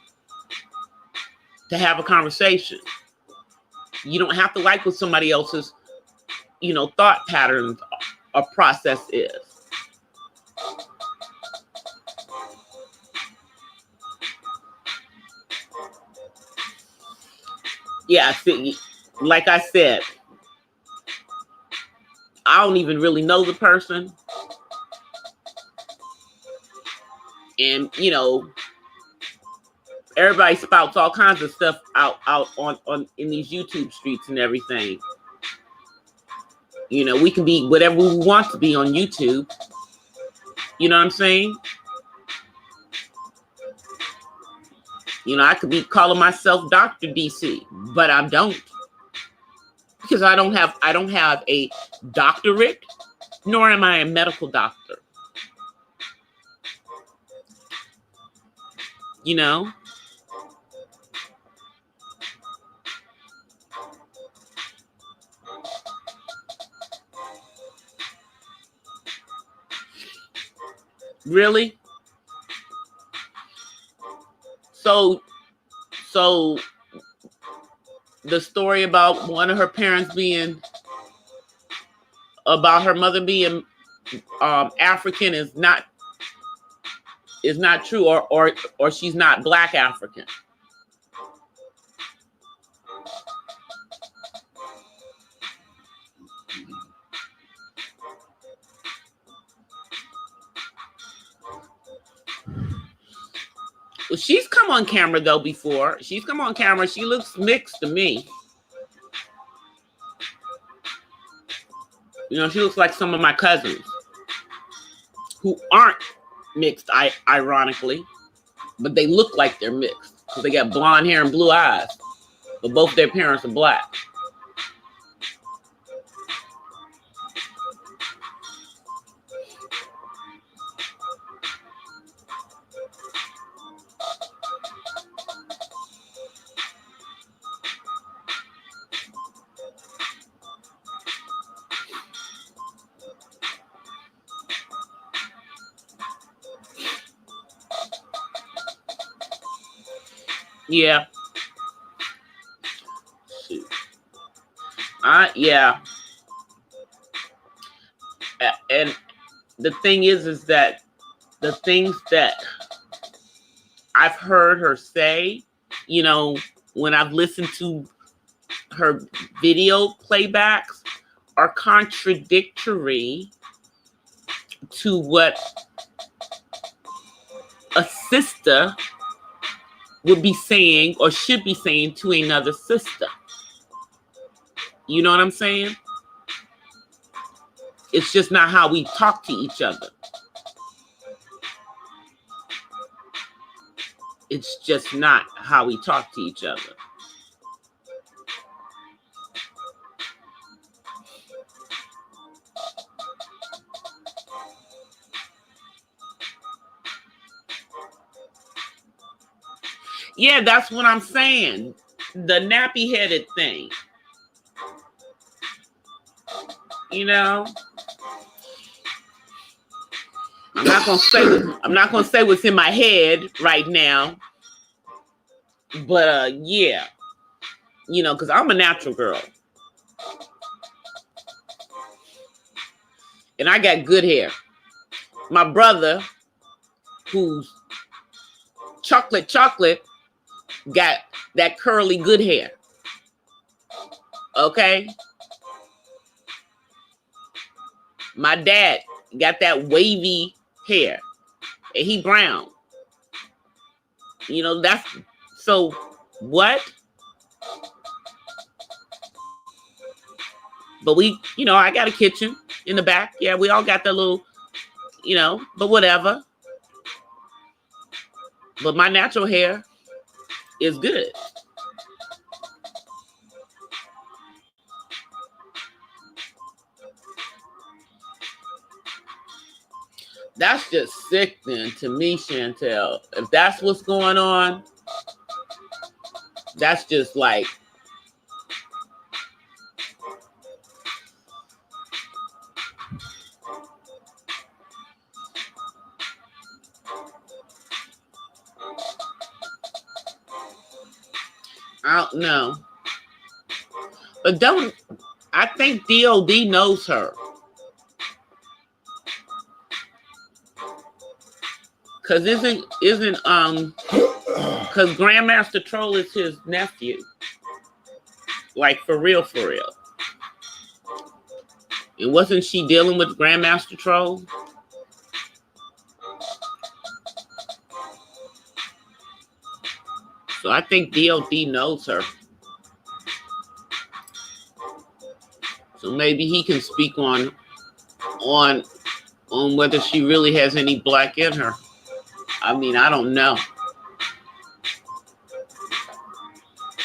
A: to have a conversation. You don't have to like what somebody else's, you know, thought patterns or process is. Yeah, see, like I said, I don't even really know the person. And, you know, everybody spouts all kinds of stuff out on in these YouTube streets and everything. You know, we can be whatever we want to be on YouTube. You know what I'm saying? You know, I could be calling myself Dr. DC, but I don't. Because I don't have a doctorate, nor am I a medical doctor. You know? Really? So the story about one of her parents about her mother being African is not true, or she's not Black African. Well, she's come on camera though before. She's come on camera. She looks mixed to me. You know, she looks like some of my cousins who aren't mixed, ironically, but they look like they're mixed because they got blonde hair and blue eyes, but both their parents are Black. Yeah. Yeah. And the thing is that the things that I've heard her say, you know, when I've listened to her video playbacks, are contradictory to what a sister would be saying or should be saying to another sister. You know what I'm saying? It's just not how we talk to each other. It's just not how we talk to each other. Yeah, that's what I'm saying. The nappy-headed thing. You know? I'm not gonna say what's in my head right now. But yeah. You know, because I'm a natural girl. And I got good hair. My brother, who's chocolate, got that curly good hair. Okay? My dad got that wavy hair. And he brown. You know, that's... So, what? But we, you know, I got a kitchen in the back. Yeah, we all got that little, you know, but whatever. But my natural hair is good. That's just sickening to me, Chantel. If that's what's going on, that's just like... I don't know. But don't... I think DOD knows her. Because isn't because Grandmaster Troll is his nephew. Like, for real, for real. And wasn't she dealing with Grandmaster Troll? So I think DOD knows her. So maybe he can speak on whether she really has any black in her. I mean, I don't know.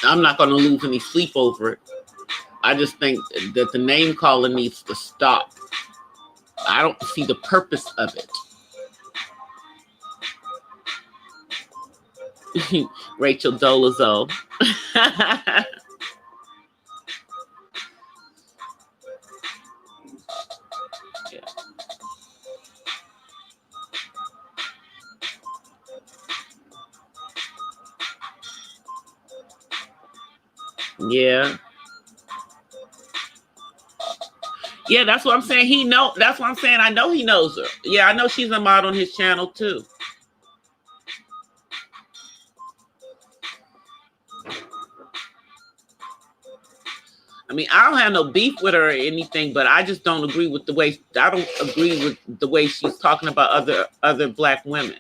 A: I'm not going to lose any sleep over it. I just think that the name calling needs to stop. I don't see the purpose of it. Rachel Dolezal. Yeah. Yeah, that's what I'm saying. That's what I'm saying. I know he knows her. Yeah, I know she's a mod on his channel too. I mean, I don't have no beef with her or anything, but I just don't agree with the way she's talking about other black women.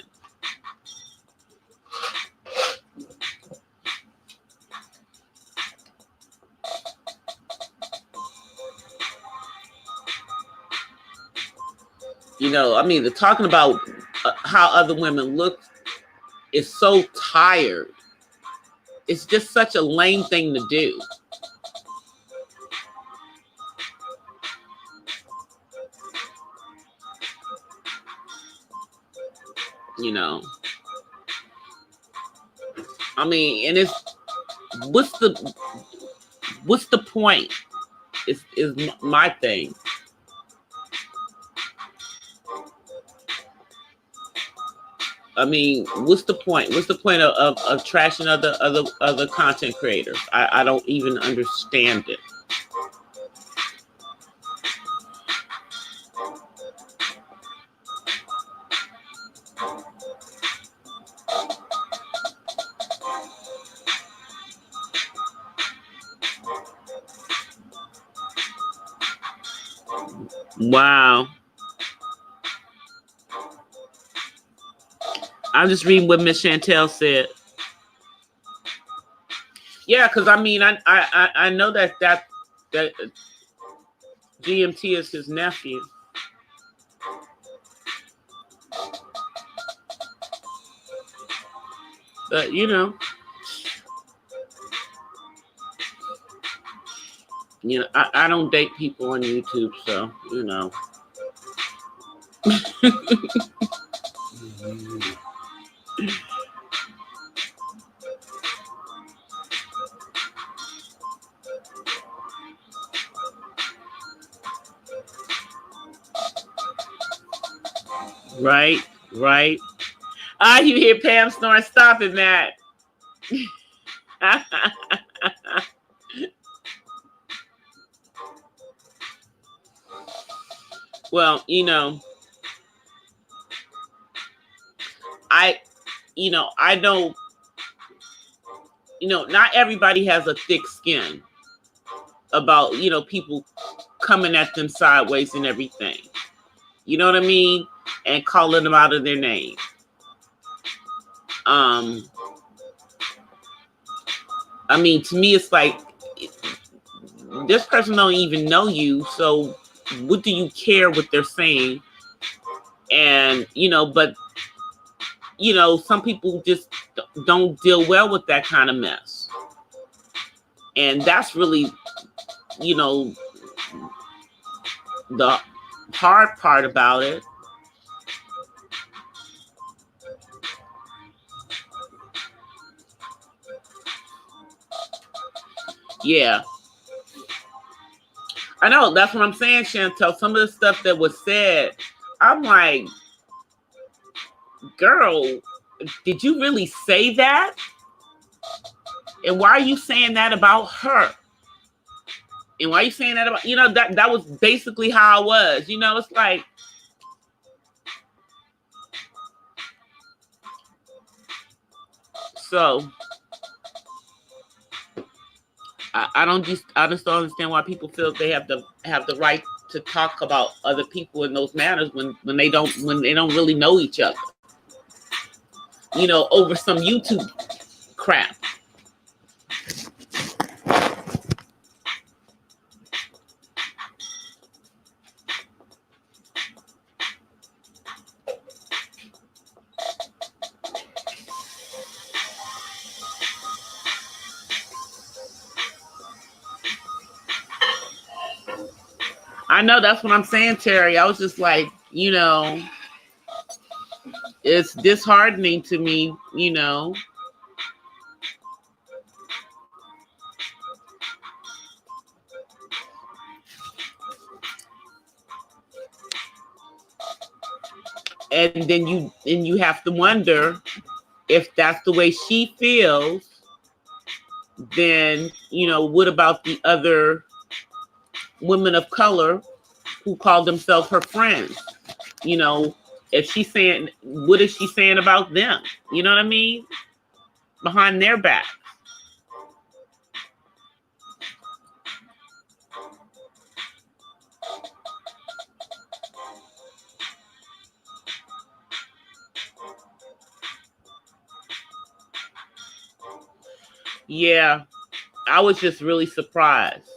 A: You know, I mean, the talking about how other women look is so tired. It's just such a lame thing to do. You know, I mean, and what's the point? Is my thing. I mean, what's the point? What's the point of trashing other content creators? I don't even understand it. Wow. I'm just reading what Miss Chantel said. Yeah, because I mean, I know that GMT is his nephew. But I don't date people on YouTube, so Right, right. Ah, you hear Pam snoring? Stop it, Matt. Well, I, I don't, not everybody has a thick skin about, people coming at them sideways and everything. You know what I mean? And calling them out of their name. I mean, to me, it's like, this person don't even know you, so what do you care what they're saying? And, but, some people just don't deal well with that kind of mess. And that's really, the hard part about it. Yeah. I know, that's what I'm saying, Chantel. Some of the stuff that was said, I'm like, girl, did you really say that? And why are you saying that about her? And why are you saying that about, that was basically how I was. It's like, so I just don't understand why people feel they have the right to talk about other people in those manners when they don't really know each other. Over some YouTube crap. I know, that's what I'm saying, Terry. I was just like, it's disheartening to me, And then you have to wonder if that's the way she feels, then, what about the other women of color who call themselves her friends? If she's saying, what is she saying about them? You know what I mean? Behind their back. Yeah, I was just really surprised.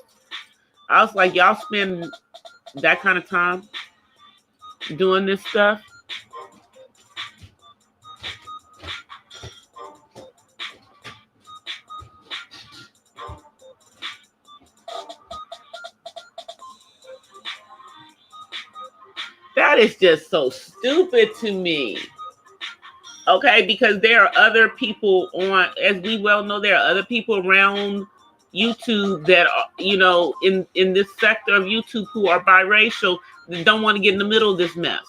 A: I was like, y'all spend that kind of time doing this stuff? That is just so stupid to me. Okay, because there are other people on, as we well know, there are other people around YouTube that are, in this sector of YouTube who are biracial that don't want to get in the middle of this mess.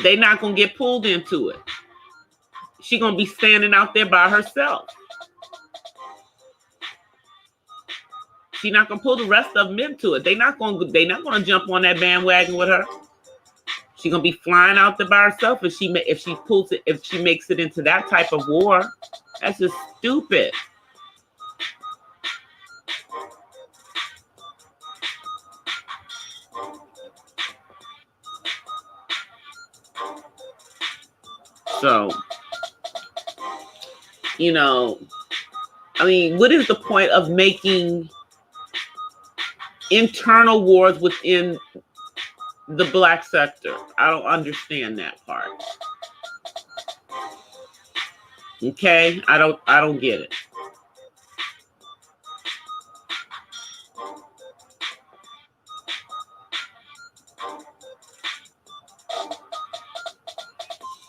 A: They're not going to get pulled into it. She's going to be standing out there by herself. She's not going to pull the rest of them into it. They're not going to jump on that bandwagon with her. She's going to be flying out there by herself if she makes it into that type of war. That's just stupid. So, You know, I mean, what is the point of making internal wars within the black sector? I don't understand that part. Okay, I don't get it.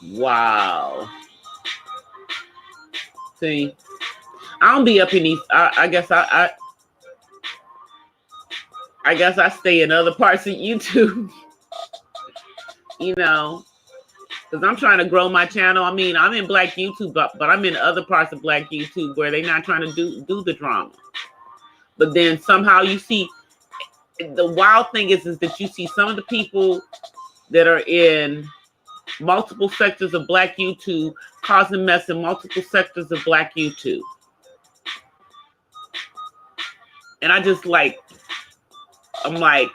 A: Wow. See, I don't be up in these. I guess I guess I stay in other parts of YouTube. You know, because I'm trying to grow my channel. I mean, I'm in Black YouTube, but I'm in other parts of Black YouTube where they're not trying to do the drama. But then somehow you see, the wild thing is that you see some of the people that are in multiple sectors of Black YouTube causing mess in multiple sectors of Black YouTube. And I just like, I'm like,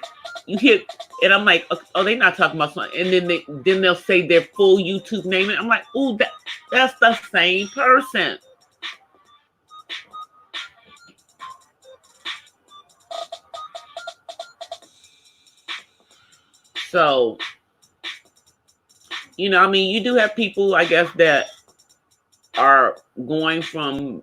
A: you hit, and I'm like, oh, they're not talking about something. And then they'll say their full YouTube name. And I'm like, ooh, that's the same person. So, you know, I mean, you do have people, I guess, that are going from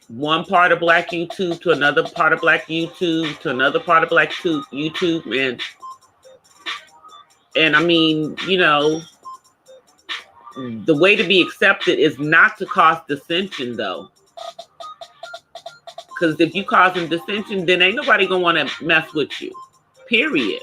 A: one part of Black YouTube to another part of Black YouTube to another part of Black YouTube. And I mean, you know, the way to be accepted is not to cause dissension, though. Because if you causing dissension, then ain't nobody gonna want to mess with you. Period.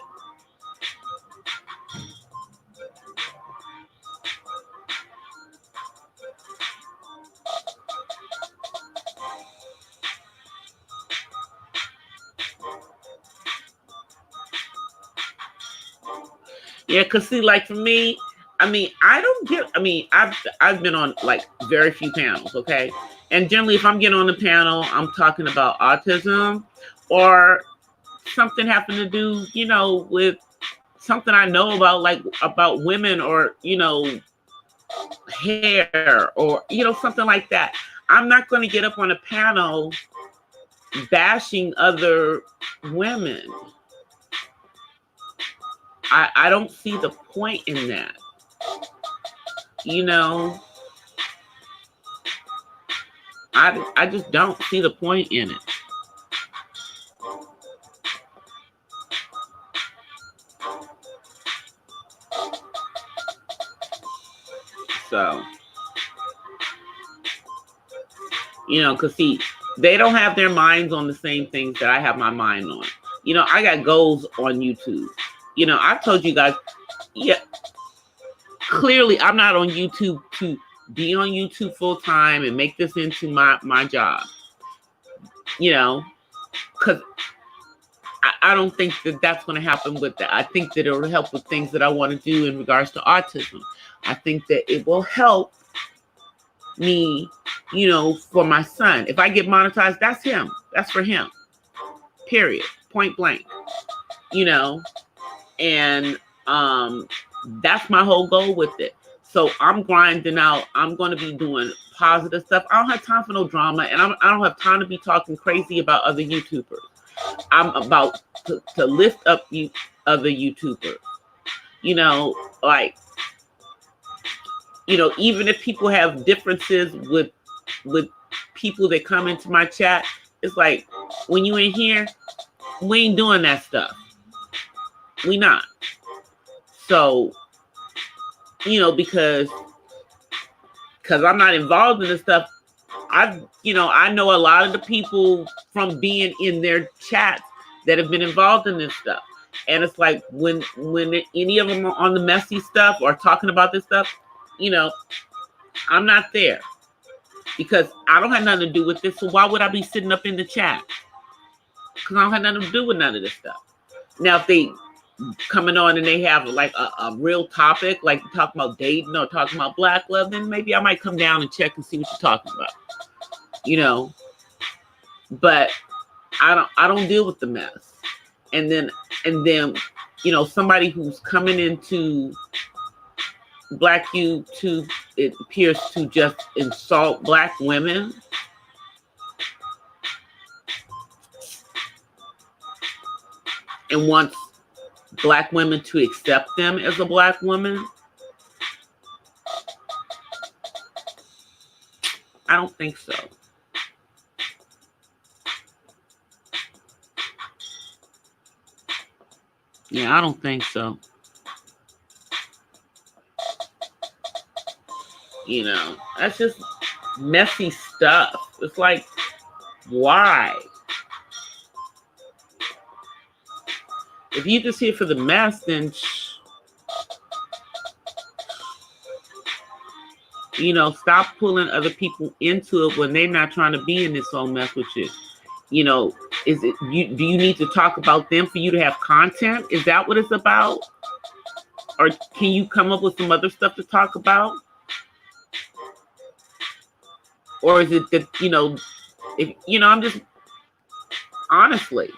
A: Yeah, because see, like for me, I mean, I've been on like very few panels, okay? And generally, if I'm getting on the panel, I'm talking about autism or something having to do, you know, with something I know about, like about women or, you know, hair or, you know, something like that. I'm not going to get up on a panel bashing other women. I don't see the point in that. You know, I just don't see the point in it. So, you know, because see, they don't have their minds on the same things that I have my mind on. You know, I got goals on YouTube. You know, I've told you guys, yeah, clearly I'm not on YouTube to be on YouTube full time and make this into my job. You know, because I don't think that that's going to happen with that. I think that it will help with things that I want to do in regards to autism. I think that it will help me, you know, for my son. If I get monetized, that's him. That's for him. Period. Point blank. You know, and that's my whole goal with it. So I'm grinding out. I'm going to be doing positive stuff. I don't have time for no drama, and I don't have time to be talking crazy about other YouTubers. I'm about to lift up other YouTubers. You know, like, you know, even if people have differences with people that come into my chat, it's like, when you in here, we ain't doing that stuff. We not. So, you know, because I'm not involved in this stuff, you know, I know a lot of the people from being in their chats that have been involved in this stuff. And it's like, when any of them are on the messy stuff or talking about this stuff, you know, I'm not there because I don't have nothing to do with this. So why would I be sitting up in the chat? Because I don't have nothing to do with none of this stuff. Now, if they coming on and they have like a real topic, like talking about dating or talking about Black love, then maybe I might come down and check and see what you're talking about. You know, but I don't deal with the mess. And then, you know, somebody who's coming into black you to, it appears to just insult black women. And wants black women to accept them as a black woman. I don't think so. Yeah, I don't think so. You know, that's just messy stuff. It's like, why? If you just here for the mess, then, you know, stop pulling other people into it when they're not trying to be in this whole mess with you. You know, is it you? Do you need to talk about them for you to have content? Is that what it's about? Or can you come up with some other stuff to talk about? Or is it that, you know, if, you know, I'm just, honestly.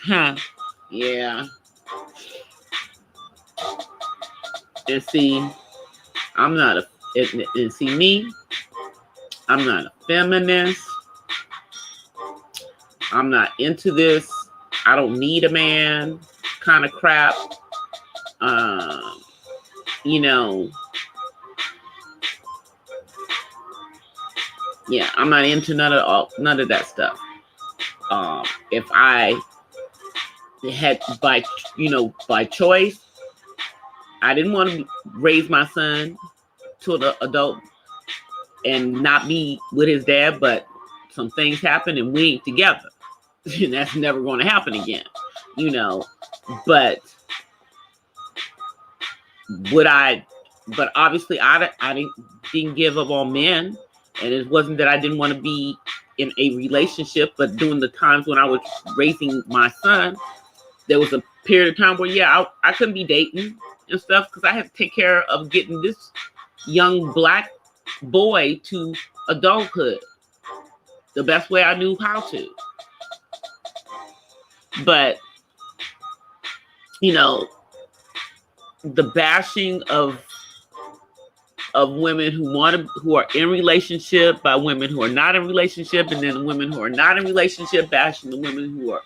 A: Huh. Yeah. And see, I'm not a, and see me, I'm not a feminist. I'm not into this. I don't need a man kind of crap. You know, yeah, I'm not into none of that stuff. If I had by choice, I didn't want to raise my son to an adult and not be with his dad, but some things happened and we ain't together. And that's never going to happen again, you know. But obviously I didn't give up on men. And it wasn't that I didn't want to be in a relationship, but during the times when I was raising my son, there was a period of time where, yeah, I couldn't be dating and stuff because I had to take care of getting this young black boy to adulthood the best way I knew how to. But, you know, the bashing of women who are in relationship by women who are not in relationship, and then the women who are not in relationship bashing the women who are,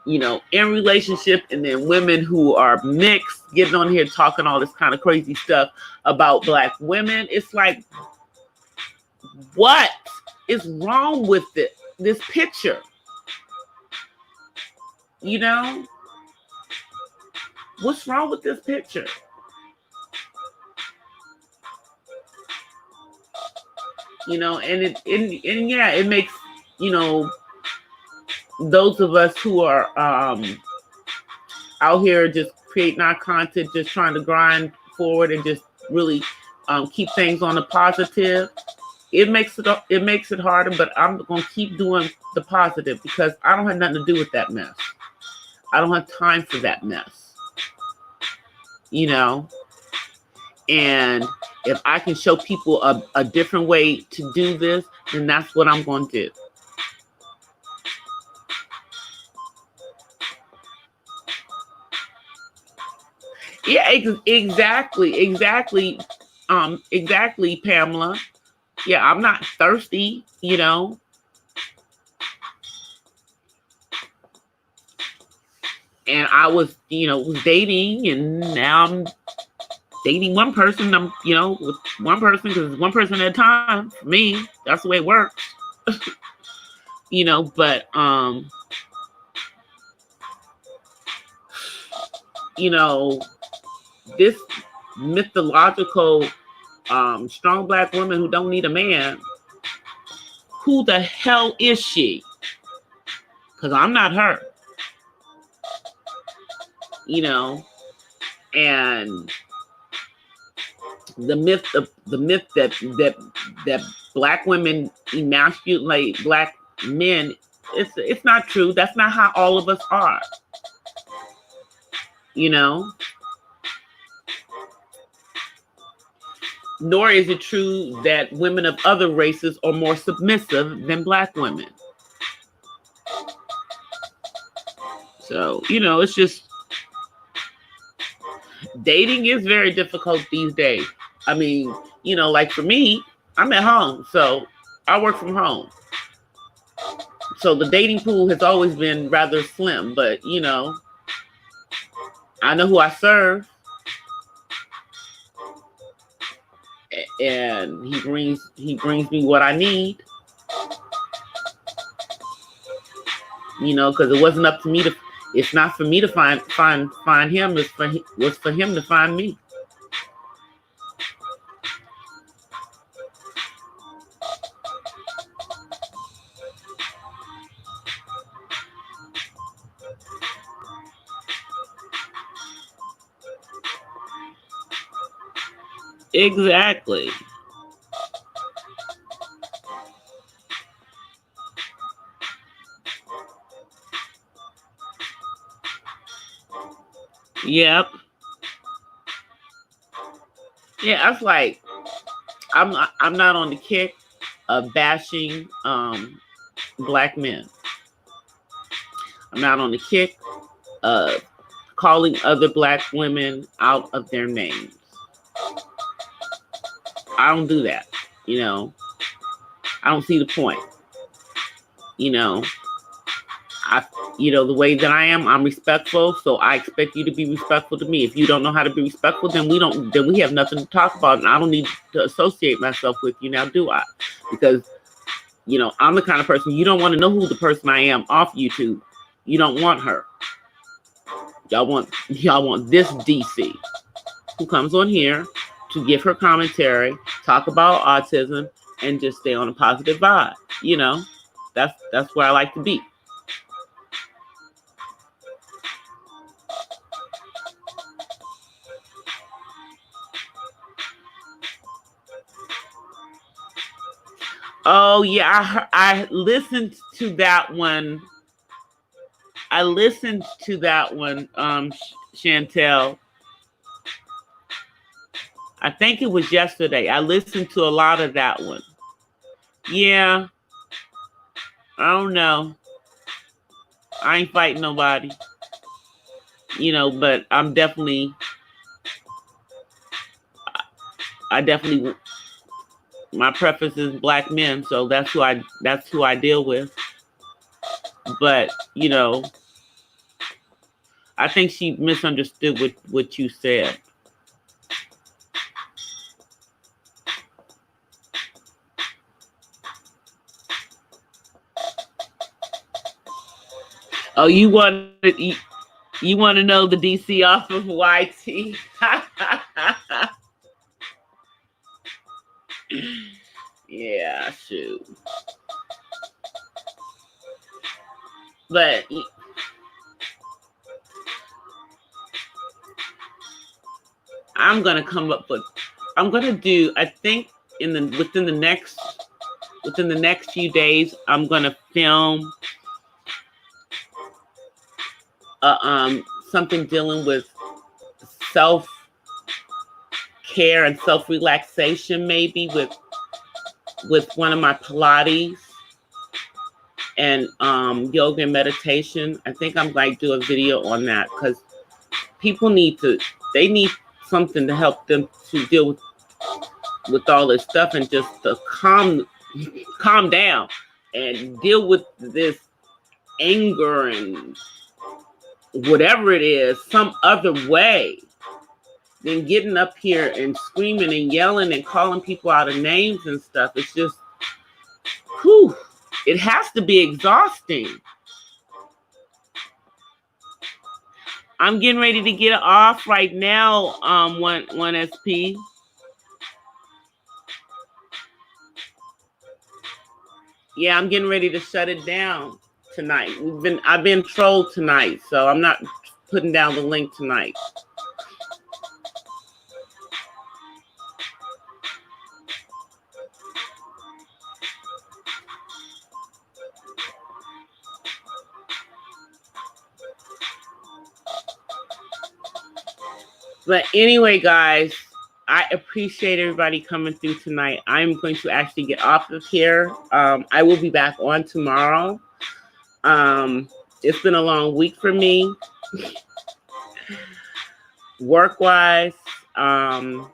A: you know, in relationship, and then women who are mixed getting on here talking all this kind of crazy stuff about black women. It's like, what is wrong with this picture? You know, what's wrong with this picture? You know, and yeah, it makes, you know, those of us who are out here just creating our content, just trying to grind forward and just really keep things on the positive. It makes it harder, but I'm gonna keep doing the positive because I don't have nothing to do with that mess. I don't have time for that mess. You know, and if I can show people a different way to do this, then that's what I'm going to do. Yeah, exactly, Pamela. Yeah, I'm not thirsty, you know. And I was, you know, was dating, and now I'm dating one person. I'm, you know, with one person because it's one person at a time. For me, that's the way it works. You know, but you know, this mythological strong black woman who don't need a man, who the hell is she? Because I'm not her. You know, and the myth that black women emasculate black men. It's not true. That's not how all of us are. You know? Nor is it true that women of other races are more submissive than black women. So, you know, it's just, dating is very difficult these days. I mean, you know, like for me, I'm at home, so I work from home. So the dating pool has always been rather slim, but you know, I know who I serve, and he brings me what I need. You know, because it wasn't up to me to. It's not for me to find him. It was for him to find me. Exactly. Yep. Yeah, I was like, I'm not on the kick of bashing black men. I'm not on the kick of calling other black women out of their names. I don't do that. You know, I don't see the point. You know, the way that I am, I'm respectful, so I expect you to be respectful to me. If you don't know how to be respectful, then we have nothing to talk about, and I don't need to associate myself with you now, do I? Because, you know, I'm the kind of person, you don't want to know who the person I am off YouTube. You don't want her. Y'all want this DC who comes on here to give her commentary, talk about autism, and just stay on a positive vibe. You know, that's where I like to be. Oh yeah, I listened to that one. Chantel. I think it was yesterday. I listened to a lot of that one. Yeah. I don't know. I ain't fighting nobody. You know, but I definitely, my preference is black men, so that's who I deal with. But, you know, I think she misunderstood what you said. Oh, you want to know the DC off of YT? Yeah, shoot. But I'm gonna do. I think within the next few days, I'm gonna film something dealing with self-care and self-relaxation, maybe with one of my Pilates and yoga and meditation. I think I'm going to do a video on that because people need something to help them to deal with all this stuff and just to calm down and deal with this anger and whatever it is some other way than getting up here and screaming and yelling and calling people out of names and stuff. It's just, whew, it has to be exhausting. I'm getting ready to get off right now, one SP. Yeah, I'm getting ready to shut it down tonight. I've been trolled tonight, so I'm not putting down the link tonight. But anyway, guys, I appreciate everybody coming through tonight. I'm going to actually get off of here. I will be back on tomorrow. It's been a long week for me, work-wise. I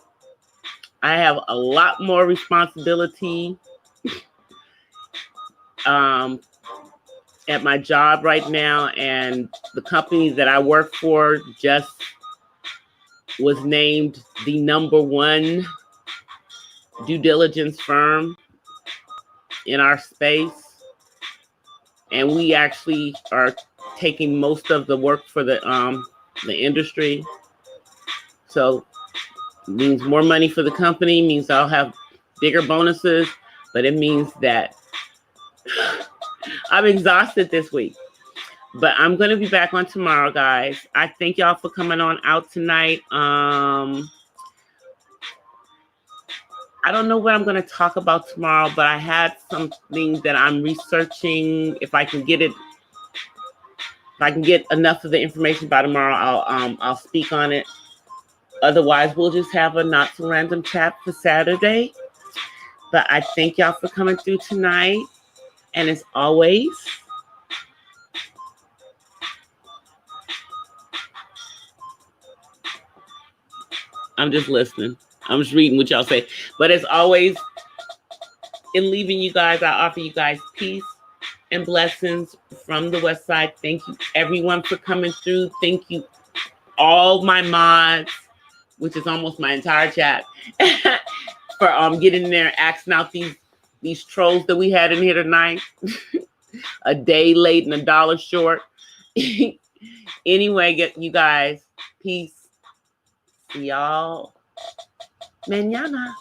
A: have a lot more responsibility at my job right now, and the company that I work for just was named the #1 due diligence firm in our space, and we actually are taking most of the work for the industry. So it means more money for the company, means I'll have bigger bonuses, but it means that I'm exhausted this week. But I'm going to be back on tomorrow, guys. I thank y'all for coming on out tonight. I don't know what I'm going to talk about tomorrow, but I had something that I'm researching. If I can get enough of the information by tomorrow, I'll speak on it. Otherwise, we'll just have a not so random chat for Saturday. But I thank y'all for coming through tonight. And as always, I'm just listening. I'm just reading what y'all say. But as always, in leaving you guys, I offer you guys peace and blessings from the West Side. Thank you, everyone, for coming through. Thank you, all my mods, which is almost my entire chat, for getting there, asking out these trolls that we had in here tonight. A day late and $1 short. Anyway, you guys, peace. See y'all mañana.